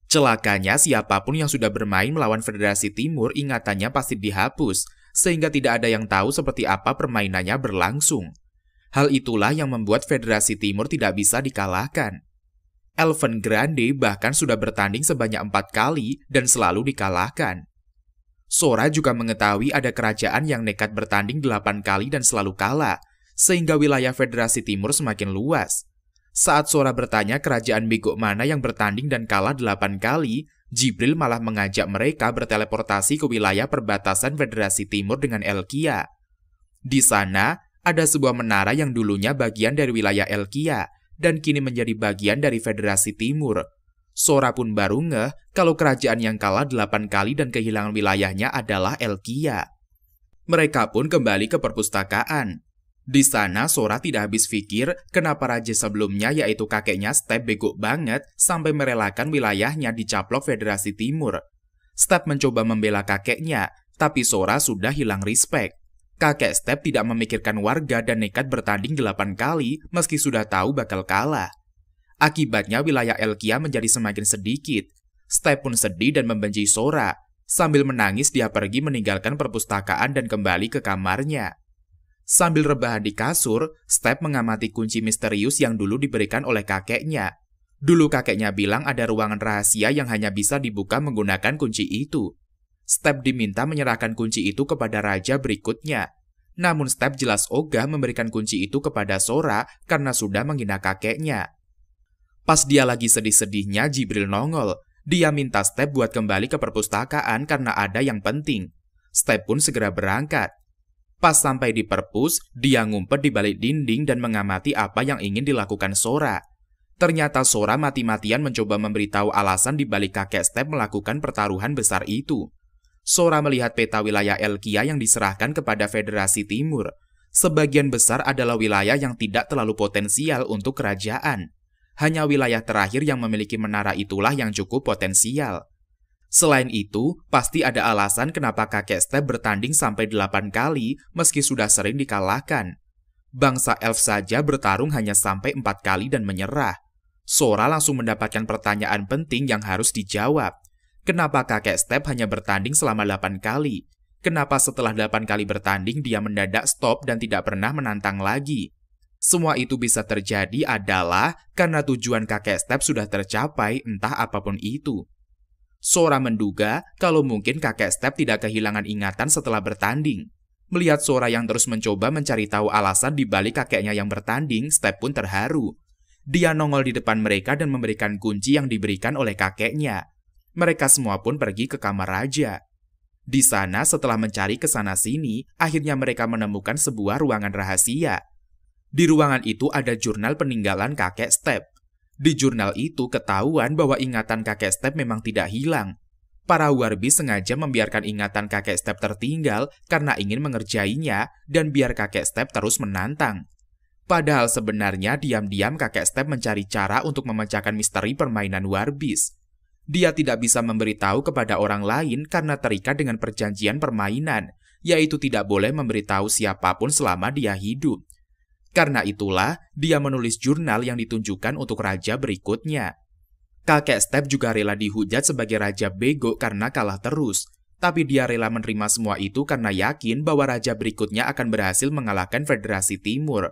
Celakanya, siapapun yang sudah bermain melawan Federasi Timur ingatannya pasti dihapus, sehingga tidak ada yang tahu seperti apa permainannya berlangsung. Hal itulah yang membuat Federasi Timur tidak bisa dikalahkan. Elfen Grande bahkan sudah bertanding sebanyak 4 kali dan selalu dikalahkan. Sora juga mengetahui ada kerajaan yang nekat bertanding 8 kali dan selalu kalah, sehingga wilayah Federasi Timur semakin luas. Saat Sora bertanya kerajaan bego mana yang bertanding dan kalah 8 kali, Jibril malah mengajak mereka berteleportasi ke wilayah perbatasan Federasi Timur dengan Elkia. Di sana, ada sebuah menara yang dulunya bagian dari wilayah Elkia, dan kini menjadi bagian dari Federasi Timur. Sora pun baru ngeh kalau kerajaan yang kalah 8 kali dan kehilangan wilayahnya adalah Elkia. Mereka pun kembali ke perpustakaan. Di sana Sora tidak habis pikir kenapa raja sebelumnya yaitu kakeknya Step bego banget sampai merelakan wilayahnya dicaplok Federasi Timur. Step mencoba membela kakeknya, tapi Sora sudah hilang respect. Kakek Step tidak memikirkan warga dan nekat bertanding 8 kali meski sudah tahu bakal kalah. Akibatnya wilayah Elkia menjadi semakin sedikit. Step pun sedih dan membenci Sora. Sambil menangis dia pergi meninggalkan perpustakaan dan kembali ke kamarnya. Sambil rebahan di kasur, Step mengamati kunci misterius yang dulu diberikan oleh kakeknya. Dulu kakeknya bilang ada ruangan rahasia yang hanya bisa dibuka menggunakan kunci itu. Step diminta menyerahkan kunci itu kepada raja berikutnya. Namun Step jelas ogah memberikan kunci itu kepada Sora karena sudah menghina kakeknya. Pas dia lagi sedih-sedihnya, Jibril nongol. Dia minta Step buat kembali ke perpustakaan karena ada yang penting. Step pun segera berangkat. Pas sampai di perpus, dia ngumpet di balik dinding dan mengamati apa yang ingin dilakukan Sora. Ternyata Sora mati-matian mencoba memberitahu alasan di balik kakek Step melakukan pertaruhan besar itu. Sora melihat peta wilayah Elkia yang diserahkan kepada Federasi Timur. Sebagian besar adalah wilayah yang tidak terlalu potensial untuk kerajaan. Hanya wilayah terakhir yang memiliki menara itulah yang cukup potensial. Selain itu, pasti ada alasan kenapa kakek Step bertanding sampai 8 kali meski sudah sering dikalahkan. Bangsa elf saja bertarung hanya sampai 4 kali dan menyerah. Sora langsung mendapatkan pertanyaan penting yang harus dijawab. Kenapa kakek Step hanya bertanding selama 8 kali? Kenapa setelah 8 kali bertanding dia mendadak stop dan tidak pernah menantang lagi? Semua itu bisa terjadi adalah karena tujuan kakek Step sudah tercapai entah apapun itu. Sora menduga kalau mungkin kakek Step tidak kehilangan ingatan setelah bertanding. Melihat Sora yang terus mencoba mencari tahu alasan di balik kakeknya yang bertanding, Step pun terharu. Dia nongol di depan mereka dan memberikan kunci yang diberikan oleh kakeknya. Mereka semua pun pergi ke kamar raja. Di sana setelah mencari ke sana-sini, akhirnya mereka menemukan sebuah ruangan rahasia. Di ruangan itu ada jurnal peninggalan kakek Step. Di jurnal itu ketahuan bahwa ingatan kakek Step memang tidak hilang. Para warbis sengaja membiarkan ingatan kakek Step tertinggal karena ingin mengerjainya dan biar kakek Step terus menantang. Padahal sebenarnya diam-diam kakek Step mencari cara untuk memecahkan misteri permainan warbis. Dia tidak bisa memberitahu kepada orang lain karena terikat dengan perjanjian permainan, yaitu tidak boleh memberitahu siapapun selama dia hidup. Karena itulah, dia menulis jurnal yang ditunjukkan untuk raja berikutnya. Kakek Step juga rela dihujat sebagai raja bego karena kalah terus. Tapi dia rela menerima semua itu karena yakin bahwa raja berikutnya akan berhasil mengalahkan Federasi Timur.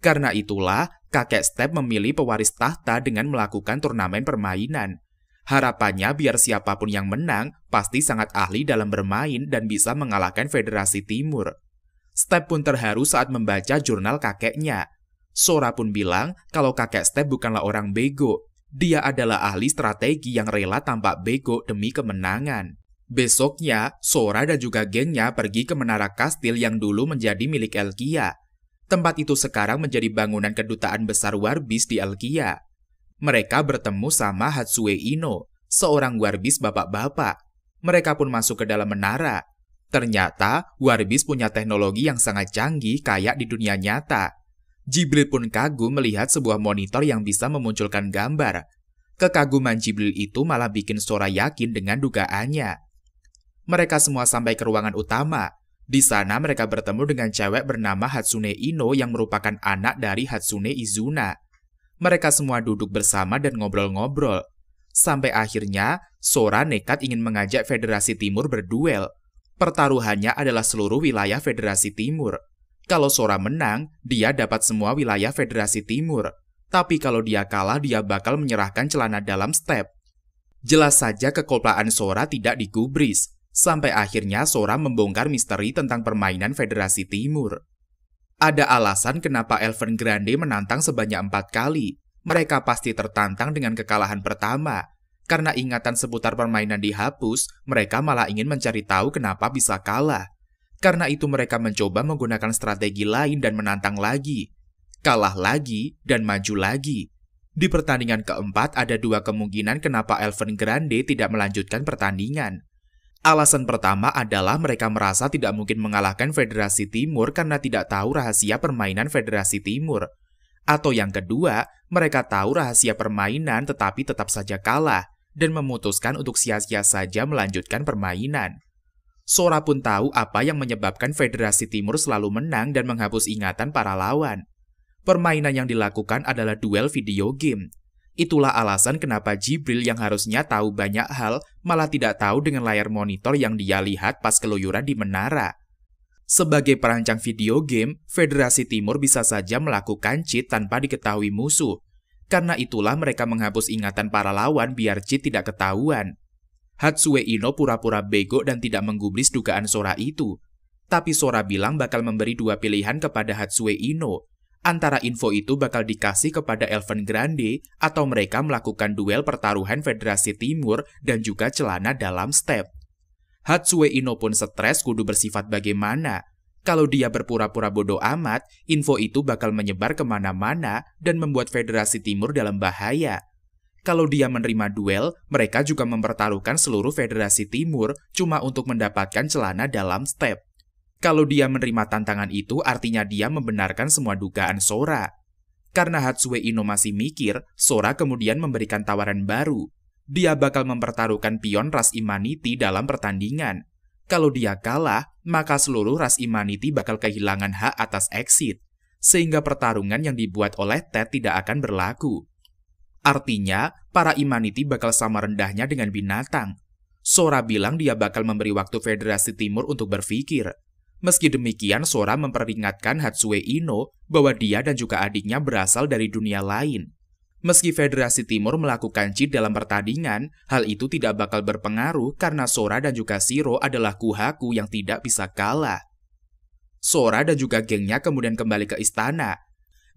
Karena itulah, kakek Step memilih pewaris tahta dengan melakukan turnamen permainan. Harapannya biar siapapun yang menang pasti sangat ahli dalam bermain dan bisa mengalahkan Federasi Timur. Step pun terharu saat membaca jurnal kakeknya. Sora pun bilang kalau kakek Step bukanlah orang bego. Dia adalah ahli strategi yang rela tampak bego demi kemenangan. Besoknya, Sora dan juga gengnya pergi ke menara kastil yang dulu menjadi milik Elkia. Tempat itu sekarang menjadi bangunan kedutaan besar warbis di Elkia. Mereka bertemu sama Hatsue Ino, seorang warbis bapak-bapak. Mereka pun masuk ke dalam menara. Ternyata, warbis punya teknologi yang sangat canggih kayak di dunia nyata. Jibril pun kagum melihat sebuah monitor yang bisa memunculkan gambar. Kekaguman Jibril itu malah bikin Sora yakin dengan dugaannya. Mereka semua sampai ke ruangan utama. Di sana mereka bertemu dengan cewek bernama Hatsune Ino yang merupakan anak dari Hatsune Izuna. Mereka semua duduk bersama dan ngobrol-ngobrol. Sampai akhirnya, Sora nekat ingin mengajak Federasi Timur berduel. Pertaruhannya adalah seluruh wilayah Federasi Timur. Kalau Sora menang, dia dapat semua wilayah Federasi Timur. Tapi kalau dia kalah, dia bakal menyerahkan celana dalam Step. Jelas saja kekomplaan Sora tidak digubris. Sampai akhirnya Sora membongkar misteri tentang permainan Federasi Timur. Ada alasan kenapa Elfen Grande menantang sebanyak 4 kali. Mereka pasti tertantang dengan kekalahan pertama. Karena ingatan seputar permainan dihapus, mereka malah ingin mencari tahu kenapa bisa kalah. Karena itu mereka mencoba menggunakan strategi lain dan menantang lagi. Kalah lagi dan maju lagi. Di pertandingan keempat ada 2 kemungkinan kenapa Elfen Grande tidak melanjutkan pertandingan. Alasan pertama adalah mereka merasa tidak mungkin mengalahkan Federasi Timur karena tidak tahu rahasia permainan Federasi Timur. Atau yang kedua, mereka tahu rahasia permainan tetapi tetap saja kalah dan memutuskan untuk sia-sia saja melanjutkan permainan. Sora pun tahu apa yang menyebabkan Federasi Timur selalu menang dan menghapus ingatan para lawan. Permainan yang dilakukan adalah duel video game. Itulah alasan kenapa Jibril yang harusnya tahu banyak hal malah tidak tahu dengan layar monitor yang dia lihat pas keluyuran di menara. Sebagai perancang video game, Federasi Timur bisa saja melakukan cheat tanpa diketahui musuh. Karena itulah mereka menghapus ingatan para lawan biar cheat tidak ketahuan. Hatsue Ino pura-pura bego dan tidak menggubris dugaan Sora itu. Tapi Sora bilang bakal memberi dua pilihan kepada Hatsue Ino. Antara info itu bakal dikasih kepada Elfen Grande atau mereka melakukan duel pertaruhan Federasi Timur dan juga celana dalam step. Hatsue Ino pun stres kudu bersifat bagaimana. Kalau dia berpura-pura bodoh amat, info itu bakal menyebar kemana-mana dan membuat Federasi Timur dalam bahaya. Kalau dia menerima duel, mereka juga mempertaruhkan seluruh Federasi Timur cuma untuk mendapatkan celana dalam step. Kalau dia menerima tantangan itu, artinya dia membenarkan semua dugaan Sora. Karena Hatsue Ino masih mikir, Sora kemudian memberikan tawaran baru. Dia bakal mempertaruhkan pion ras Imanity dalam pertandingan. Kalau dia kalah, maka seluruh ras Imanity bakal kehilangan hak atas exit, sehingga pertarungan yang dibuat oleh Ted tidak akan berlaku. Artinya, para Imanity bakal sama rendahnya dengan binatang. Sora bilang dia bakal memberi waktu Federasi Timur untuk berpikir. Meski demikian, Sora memperingatkan Hatsue Ino bahwa dia dan juga adiknya berasal dari dunia lain. Meski Federasi Timur melakukan cheat dalam pertandingan, hal itu tidak bakal berpengaruh karena Sora dan juga Shiro adalah Kuhaku yang tidak bisa kalah. Sora dan juga gengnya kemudian kembali ke istana.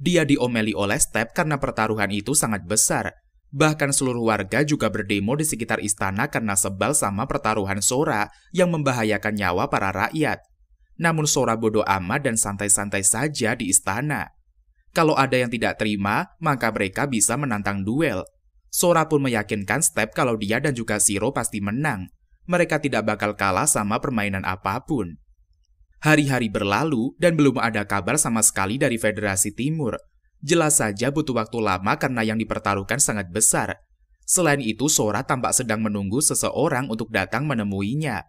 Dia diomeli oleh Step karena pertaruhan itu sangat besar. Bahkan seluruh warga juga berdemo di sekitar istana karena sebal sama pertaruhan Sora yang membahayakan nyawa para rakyat. Namun Sora bodoh amat dan santai-santai saja di istana. Kalau ada yang tidak terima, maka mereka bisa menantang duel. Sora pun meyakinkan Step kalau dia dan juga Shiro pasti menang. Mereka tidak bakal kalah sama permainan apapun. Hari-hari berlalu dan belum ada kabar sama sekali dari Federasi Timur. Jelas saja butuh waktu lama karena yang dipertaruhkan sangat besar. Selain itu, Sora tampak sedang menunggu seseorang untuk datang menemuinya.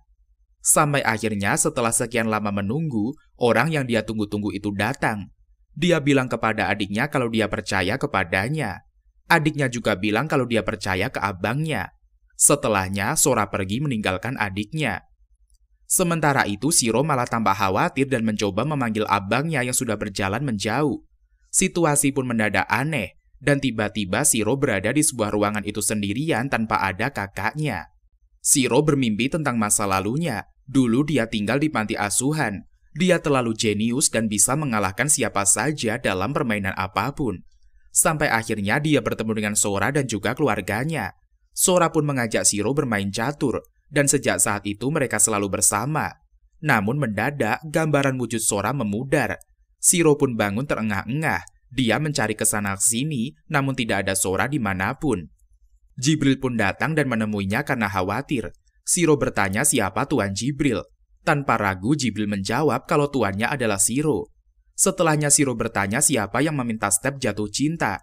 Sampai akhirnya setelah sekian lama menunggu, orang yang dia tunggu-tunggu itu datang. Dia bilang kepada adiknya kalau dia percaya kepadanya. Adiknya juga bilang kalau dia percaya ke abangnya. Setelahnya, Sora pergi meninggalkan adiknya. Sementara itu, Shiro malah tambah khawatir dan mencoba memanggil abangnya yang sudah berjalan menjauh. Situasi pun mendadak aneh, dan tiba-tiba Shiro berada di sebuah ruangan itu sendirian tanpa ada kakaknya. Shiro bermimpi tentang masa lalunya. Dulu dia tinggal di panti asuhan. Dia terlalu jenius dan bisa mengalahkan siapa saja dalam permainan apapun. Sampai akhirnya dia bertemu dengan Sora dan juga keluarganya. Sora pun mengajak Shiro bermain catur, dan sejak saat itu mereka selalu bersama. Namun mendadak, gambaran wujud Sora memudar. Shiro pun bangun terengah-engah. Dia mencari kesana-sini, namun tidak ada Sora dimanapun. Jibril pun datang dan menemuinya karena khawatir. Shiro bertanya siapa Tuan Jibril. Tanpa ragu, Jibril menjawab kalau tuannya adalah Shiro. Setelahnya Shiro bertanya siapa yang meminta Step jatuh cinta.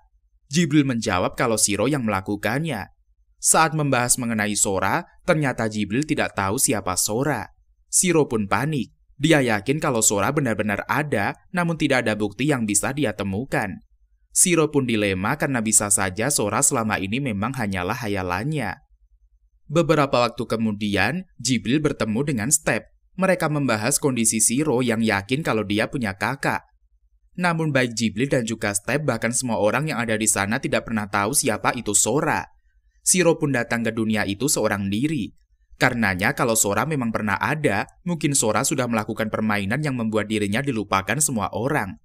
Jibril menjawab kalau Shiro yang melakukannya. Saat membahas mengenai Sora, ternyata Jibril tidak tahu siapa Sora. Shiro pun panik. Dia yakin kalau Sora benar-benar ada, namun tidak ada bukti yang bisa dia temukan. Shiro pun dilema karena bisa saja Sora selama ini memang hanyalah hayalannya. Beberapa waktu kemudian, Jibril bertemu dengan Step. Mereka membahas kondisi Shiro yang yakin kalau dia punya kakak. Namun baik Jibril dan juga Step bahkan semua orang yang ada di sana tidak pernah tahu siapa itu Sora. Shiro pun datang ke dunia itu seorang diri. Karenanya kalau Sora memang pernah ada, mungkin Sora sudah melakukan permainan yang membuat dirinya dilupakan semua orang.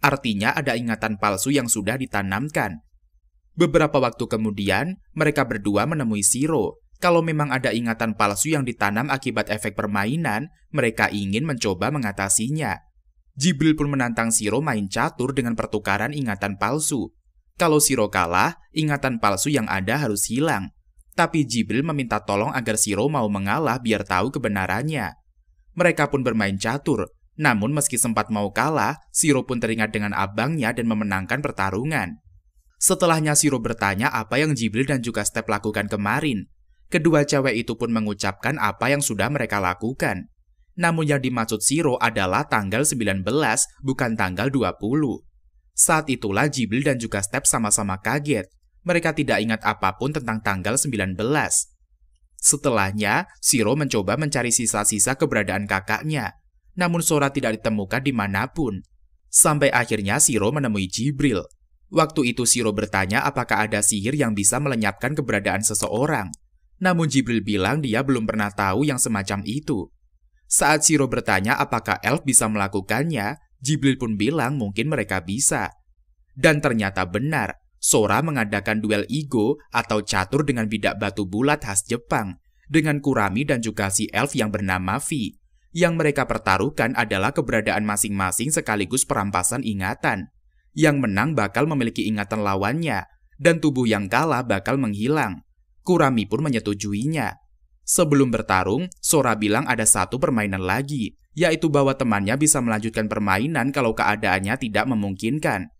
Artinya ada ingatan palsu yang sudah ditanamkan. Beberapa waktu kemudian, mereka berdua menemui Shiro. Kalau memang ada ingatan palsu yang ditanam akibat efek permainan, mereka ingin mencoba mengatasinya. Jibril pun menantang Shiro main catur dengan pertukaran ingatan palsu. Kalau Shiro kalah, ingatan palsu yang ada harus hilang. Tapi Jibril meminta tolong agar Shiro mau mengalah biar tahu kebenarannya. Mereka pun bermain catur, namun meski sempat mau kalah, Shiro pun teringat dengan abangnya dan memenangkan pertarungan. Setelahnya Shiro bertanya apa yang Jibril dan juga Step lakukan kemarin. Kedua cewek itu pun mengucapkan apa yang sudah mereka lakukan. Namun yang dimaksud Shiro adalah tanggal 19, bukan tanggal 20. Saat itulah Jibril dan juga Step sama-sama kaget. Mereka tidak ingat apapun tentang tanggal 19. Setelahnya, Shiro mencoba mencari sisa-sisa keberadaan kakaknya. Namun Sora tidak ditemukan dimanapun. Sampai akhirnya Shiro menemui Jibril. Waktu itu Shiro bertanya apakah ada sihir yang bisa melenyapkan keberadaan seseorang. Namun Jibril bilang dia belum pernah tahu yang semacam itu. Saat Shiro bertanya apakah elf bisa melakukannya, Jibril pun bilang mungkin mereka bisa. Dan ternyata benar, Sora mengadakan duel Igo atau catur dengan bidak batu bulat khas Jepang, dengan Kurami dan juga si elf yang bernama Vi. Yang mereka pertaruhkan adalah keberadaan masing-masing sekaligus perampasan ingatan. Yang menang bakal memiliki ingatan lawannya, dan tubuh yang kalah bakal menghilang. Kurami pun menyetujuinya. Sebelum bertarung, Sora bilang ada satu permainan lagi, yaitu bahwa temannya bisa melanjutkan permainan kalau keadaannya tidak memungkinkan.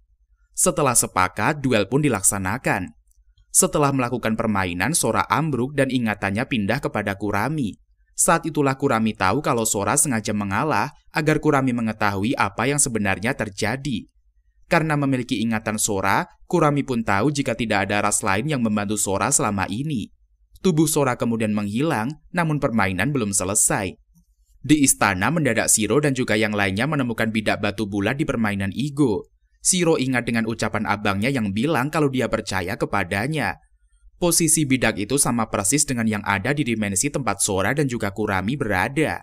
Setelah sepakat, duel pun dilaksanakan. Setelah melakukan permainan, Sora ambruk dan ingatannya pindah kepada Kurami. Saat itulah Kurami tahu kalau Sora sengaja mengalah agar Kurami mengetahui apa yang sebenarnya terjadi. Karena memiliki ingatan Sora, Kurami pun tahu jika tidak ada ras lain yang membantu Sora selama ini. Tubuh Sora kemudian menghilang, namun permainan belum selesai. Di istana mendadak Shiro dan juga yang lainnya menemukan bidak batu bulat di permainan Igo. Shiro ingat dengan ucapan abangnya yang bilang kalau dia percaya kepadanya. Posisi bidak itu sama persis dengan yang ada di dimensi tempat Sora dan juga Kurami berada.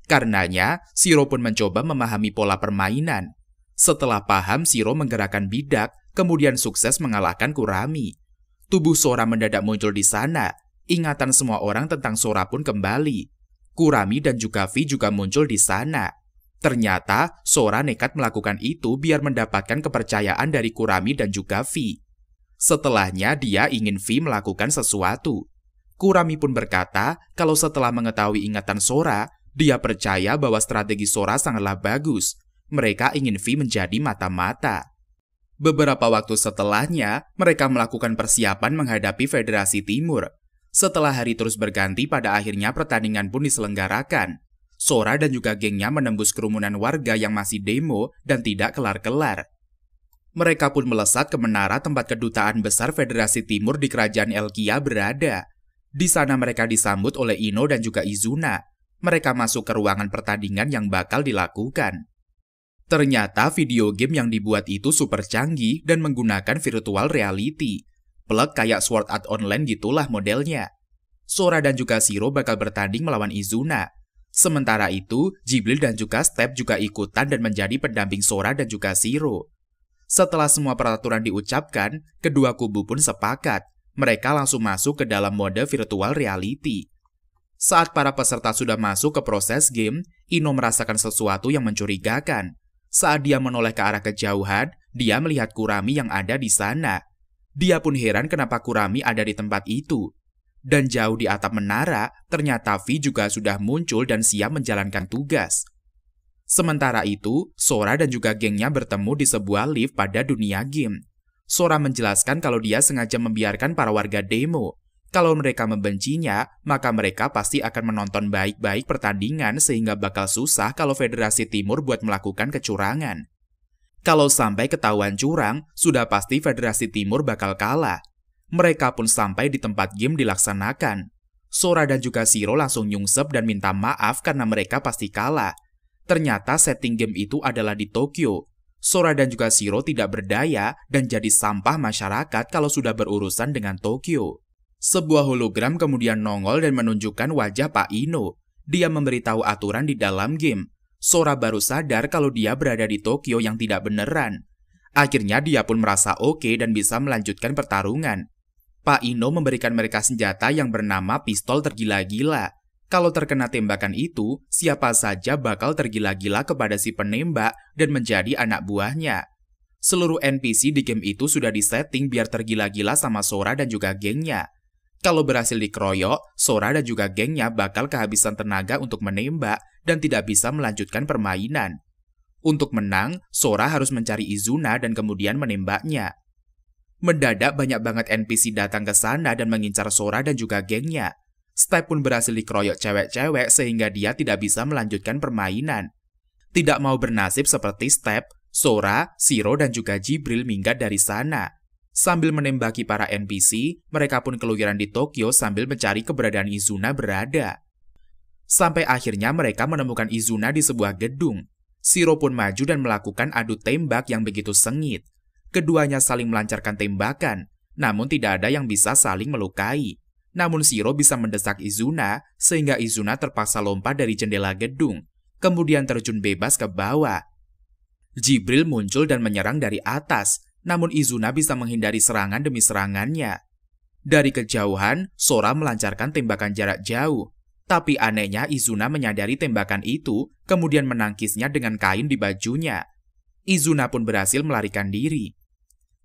Karenanya, Shiro pun mencoba memahami pola permainan. Setelah paham, Shiro menggerakkan bidak, kemudian sukses mengalahkan Kurami. Tubuh Sora mendadak muncul di sana. Ingatan semua orang tentang Sora pun kembali. Kurami dan juga Vi juga muncul di sana. Ternyata, Sora nekat melakukan itu biar mendapatkan kepercayaan dari Kurami dan juga Vi. Setelahnya, dia ingin Vi melakukan sesuatu. Kurami pun berkata kalau setelah mengetahui ingatan Sora, dia percaya bahwa strategi Sora sangatlah bagus. Mereka ingin Vi menjadi mata-mata. Beberapa waktu setelahnya, mereka melakukan persiapan menghadapi Federasi Timur. Setelah hari terus berganti, pada akhirnya pertandingan pun diselenggarakan. Sora dan juga gengnya menembus kerumunan warga yang masih demo dan tidak kelar-kelar. Mereka pun melesat ke menara tempat kedutaan besar Federasi Timur di Kerajaan Elkia berada. Di sana mereka disambut oleh Ino dan juga Izuna. Mereka masuk ke ruangan pertandingan yang bakal dilakukan. Ternyata video game yang dibuat itu super canggih dan menggunakan virtual reality. Plek kayak Sword Art Online gitulah modelnya. Sora dan juga Shiro bakal bertanding melawan Izuna. Sementara itu, Jibril dan juga Step juga ikutan dan menjadi pendamping Sora dan juga Shiro. Setelah semua peraturan diucapkan, kedua kubu pun sepakat. Mereka langsung masuk ke dalam mode virtual reality. Saat para peserta sudah masuk ke proses game, Ino merasakan sesuatu yang mencurigakan. Saat dia menoleh ke arah kejauhan, dia melihat Kurami yang ada di sana. Dia pun heran kenapa Kurami ada di tempat itu. Dan jauh di atap menara, ternyata Vi juga sudah muncul dan siap menjalankan tugas. Sementara itu, Sora dan juga gengnya bertemu di sebuah lift pada dunia game. Sora menjelaskan kalau dia sengaja membiarkan para warga demo. Kalau mereka membencinya, maka mereka pasti akan menonton baik-baik pertandingan sehingga bakal susah kalau Federasi Timur buat melakukan kecurangan. Kalau sampai ketahuan curang, sudah pasti Federasi Timur bakal kalah. Mereka pun sampai di tempat game dilaksanakan. Sora dan juga Shiro langsung nyungsep dan minta maaf karena mereka pasti kalah. Ternyata setting game itu adalah di Tokyo. Sora dan juga Shiro tidak berdaya dan jadi sampah masyarakat kalau sudah berurusan dengan Tokyo. Sebuah hologram kemudian nongol dan menunjukkan wajah Pak Ino. Dia memberitahu aturan di dalam game. Sora baru sadar kalau dia berada di Tokyo yang tidak beneran. Akhirnya dia pun merasa oke dan bisa melanjutkan pertarungan. Pak Ino memberikan mereka senjata yang bernama pistol tergila-gila. Kalau terkena tembakan itu, siapa saja bakal tergila-gila kepada si penembak dan menjadi anak buahnya. Seluruh NPC di game itu sudah disetting biar tergila-gila sama Sora dan juga gengnya. Kalau berhasil dikeroyok, Sora dan juga gengnya bakal kehabisan tenaga untuk menembak dan tidak bisa melanjutkan permainan. Untuk menang, Sora harus mencari Izuna dan kemudian menembaknya. Mendadak banyak banget NPC datang ke sana dan mengincar Sora dan juga gengnya. Step pun berhasil dikeroyok cewek-cewek sehingga dia tidak bisa melanjutkan permainan. Tidak mau bernasib seperti Step, Sora, Shiro dan juga Jibril minggat dari sana. Sambil menembaki para NPC, mereka pun keluyuran di Tokyo sambil mencari keberadaan Izuna berada. Sampai akhirnya mereka menemukan Izuna di sebuah gedung. Shiro pun maju dan melakukan adu tembak yang begitu sengit. Keduanya saling melancarkan tembakan, namun tidak ada yang bisa saling melukai. Namun Shiro bisa mendesak Izuna, sehingga Izuna terpaksa lompat dari jendela gedung, kemudian terjun bebas ke bawah. Jibril muncul dan menyerang dari atas, namun Izuna bisa menghindari serangan demi serangannya. Dari kejauhan, Sora melancarkan tembakan jarak jauh. Tapi anehnya Izuna menyadari tembakan itu, kemudian menangkisnya dengan kain di bajunya. Izuna pun berhasil melarikan diri.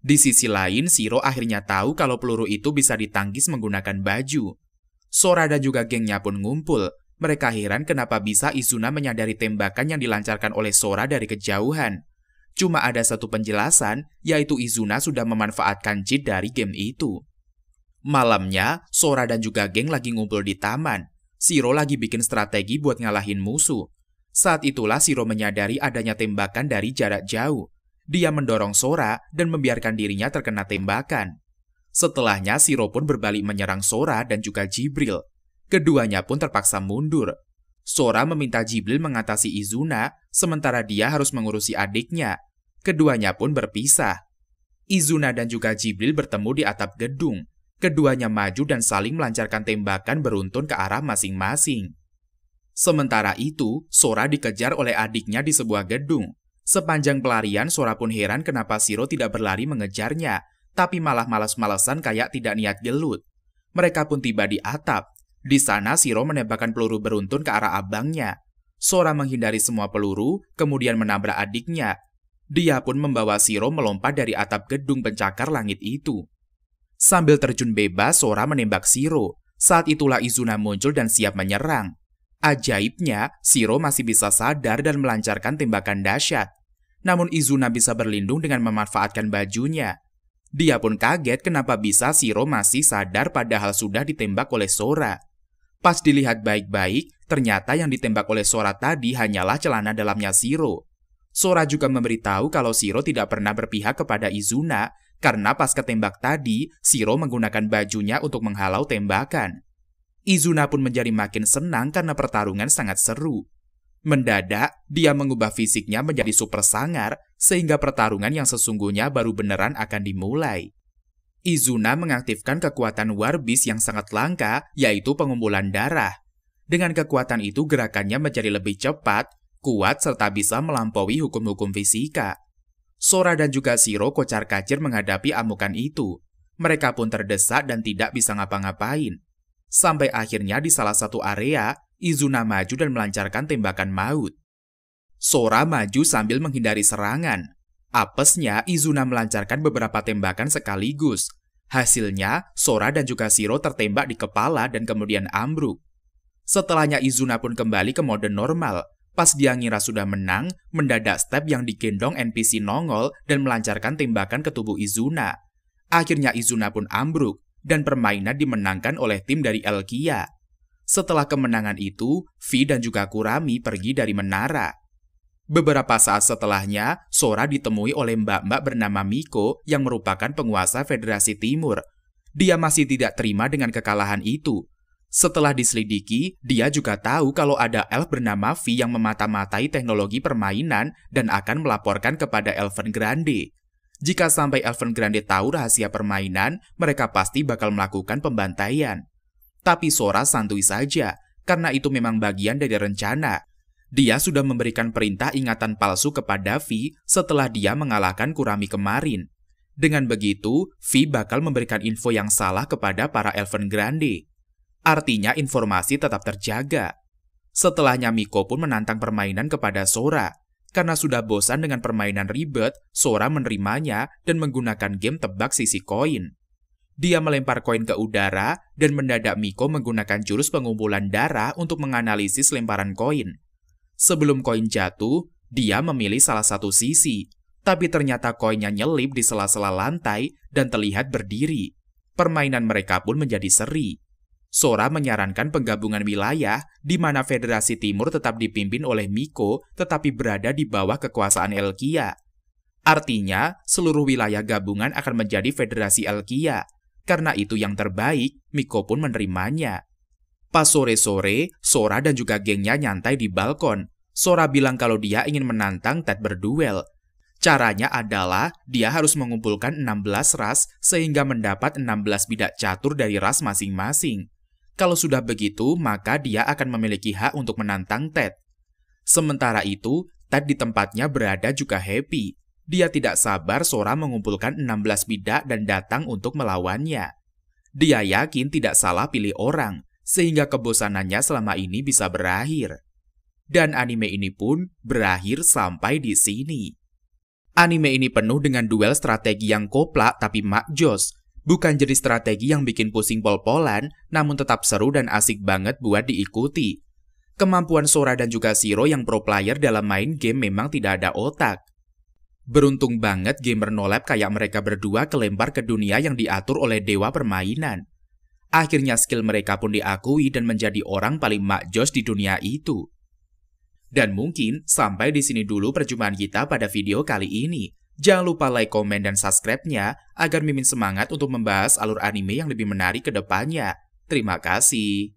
Di sisi lain, Shiro akhirnya tahu kalau peluru itu bisa ditangkis menggunakan baju. Sora dan juga gengnya pun ngumpul. Mereka heran kenapa bisa Izuna menyadari tembakan yang dilancarkan oleh Sora dari kejauhan. Cuma ada satu penjelasan, yaitu Izuna sudah memanfaatkan cheat dari game itu. Malamnya, Sora dan juga geng lagi ngumpul di taman. Shiro lagi bikin strategi buat ngalahin musuh. Saat itulah Shiro menyadari adanya tembakan dari jarak jauh. Dia mendorong Sora dan membiarkan dirinya terkena tembakan. Setelahnya, Shiro pun berbalik menyerang Sora dan juga Jibril. Keduanya pun terpaksa mundur. Sora meminta Jibril mengatasi Izuna, sementara dia harus mengurusi adiknya. Keduanya pun berpisah. Izuna dan juga Jibril bertemu di atap gedung. Keduanya maju dan saling melancarkan tembakan beruntun ke arah masing-masing. Sementara itu, Sora dikejar oleh adiknya di sebuah gedung. Sepanjang pelarian, Sora pun heran kenapa Shiro tidak berlari mengejarnya, tapi malah malas-malesan kayak tidak niat gelut. Mereka pun tiba di atap. Di sana, Shiro menembakkan peluru beruntun ke arah abangnya. Sora menghindari semua peluru, kemudian menabrak adiknya. Dia pun membawa Shiro melompat dari atap gedung pencakar langit itu. Sambil terjun bebas, Sora menembak Shiro. Saat itulah Izuna muncul dan siap menyerang. Ajaibnya, Shiro masih bisa sadar dan melancarkan tembakan dahsyat. Namun Izuna bisa berlindung dengan memanfaatkan bajunya. Dia pun kaget kenapa bisa Shiro masih sadar padahal sudah ditembak oleh Sora. Pas dilihat baik-baik, ternyata yang ditembak oleh Sora tadi hanyalah celana dalamnya Shiro. Sora juga memberitahu kalau Shiro tidak pernah berpihak kepada Izuna, karena pas ketembak tadi, Shiro menggunakan bajunya untuk menghalau tembakan. Izuna pun menjadi makin senang karena pertarungan sangat seru. Mendadak, dia mengubah fisiknya menjadi super sangar, sehingga pertarungan yang sesungguhnya baru beneran akan dimulai. Izuna mengaktifkan kekuatan War Beast yang sangat langka, yaitu pengumpulan darah. Dengan kekuatan itu, gerakannya menjadi lebih cepat, kuat, serta bisa melampaui hukum-hukum fisika. Sora dan juga Shiro kocar-kacir menghadapi amukan itu. Mereka pun terdesak dan tidak bisa ngapa-ngapain. Sampai akhirnya di salah satu area, Izuna maju dan melancarkan tembakan maut. Sora maju sambil menghindari serangan. Apesnya, Izuna melancarkan beberapa tembakan sekaligus. Hasilnya, Sora dan juga Shiro tertembak di kepala dan kemudian ambruk. Setelahnya Izuna pun kembali ke mode normal. Pas dia ngira sudah menang, mendadak Step yang digendong NPC nongol dan melancarkan tembakan ke tubuh Izuna. Akhirnya Izuna pun ambruk, dan permainan dimenangkan oleh tim dari Elkia. Setelah kemenangan itu, Vi dan juga Kurami pergi dari menara. Beberapa saat setelahnya, Sora ditemui oleh mbak-mbak bernama Miko yang merupakan penguasa Federasi Timur. Dia masih tidak terima dengan kekalahan itu. Setelah diselidiki, dia juga tahu kalau ada elf bernama Vi yang memata-matai teknologi permainan dan akan melaporkan kepada Elfen Grande. Jika sampai Elfen Grande tahu rahasia permainan, mereka pasti bakal melakukan pembantaian. Tapi Sora santuy saja, karena itu memang bagian dari rencana. Dia sudah memberikan perintah ingatan palsu kepada Vi setelah dia mengalahkan Kurami kemarin. Dengan begitu, Vi bakal memberikan info yang salah kepada para Elfen Grande. Artinya informasi tetap terjaga. Setelahnya Miko pun menantang permainan kepada Sora. Karena sudah bosan dengan permainan ribet, Sora menerimanya dan menggunakan game tebak sisi koin. Dia melempar koin ke udara dan mendadak Miko menggunakan jurus pengumpulan darah untuk menganalisis lemparan koin. Sebelum koin jatuh, dia memilih salah satu sisi. Tapi ternyata koinnya nyelip di sela-sela lantai dan terlihat berdiri. Permainan mereka pun menjadi seri. Sora menyarankan penggabungan wilayah di mana Federasi Timur tetap dipimpin oleh Miko tetapi berada di bawah kekuasaan Elkia. Artinya, seluruh wilayah gabungan akan menjadi Federasi Elkia. Karena itu yang terbaik, Miko pun menerimanya. Pas sore-sore, Sora dan juga gengnya nyantai di balkon. Sora bilang kalau dia ingin menantang Ted berduel. Caranya adalah dia harus mengumpulkan 16 ras sehingga mendapat 16 bidak catur dari ras masing-masing. Kalau sudah begitu, maka dia akan memiliki hak untuk menantang Ted. Sementara itu, Ted di tempatnya berada juga happy. Dia tidak sabar Sora mengumpulkan 16 bidak dan datang untuk melawannya. Dia yakin tidak salah pilih orang, sehingga kebosanannya selama ini bisa berakhir. Dan anime ini pun berakhir sampai di sini. Anime ini penuh dengan duel strategi yang koplak tapi makjos. Bukan jenis strategi yang bikin pusing pol-polan, namun tetap seru dan asik banget buat diikuti. Kemampuan Sora dan juga Shiro yang pro player dalam main game memang tidak ada otak. Beruntung banget gamer nolep kayak mereka berdua kelempar ke dunia yang diatur oleh dewa permainan. Akhirnya skill mereka pun diakui dan menjadi orang paling makjos di dunia itu. Dan mungkin sampai di sini dulu perjumpaan kita pada video kali ini. Jangan lupa like, komen, dan subscribe-nya agar Mimin semangat untuk membahas alur anime yang lebih menarik ke depannya. Terima kasih.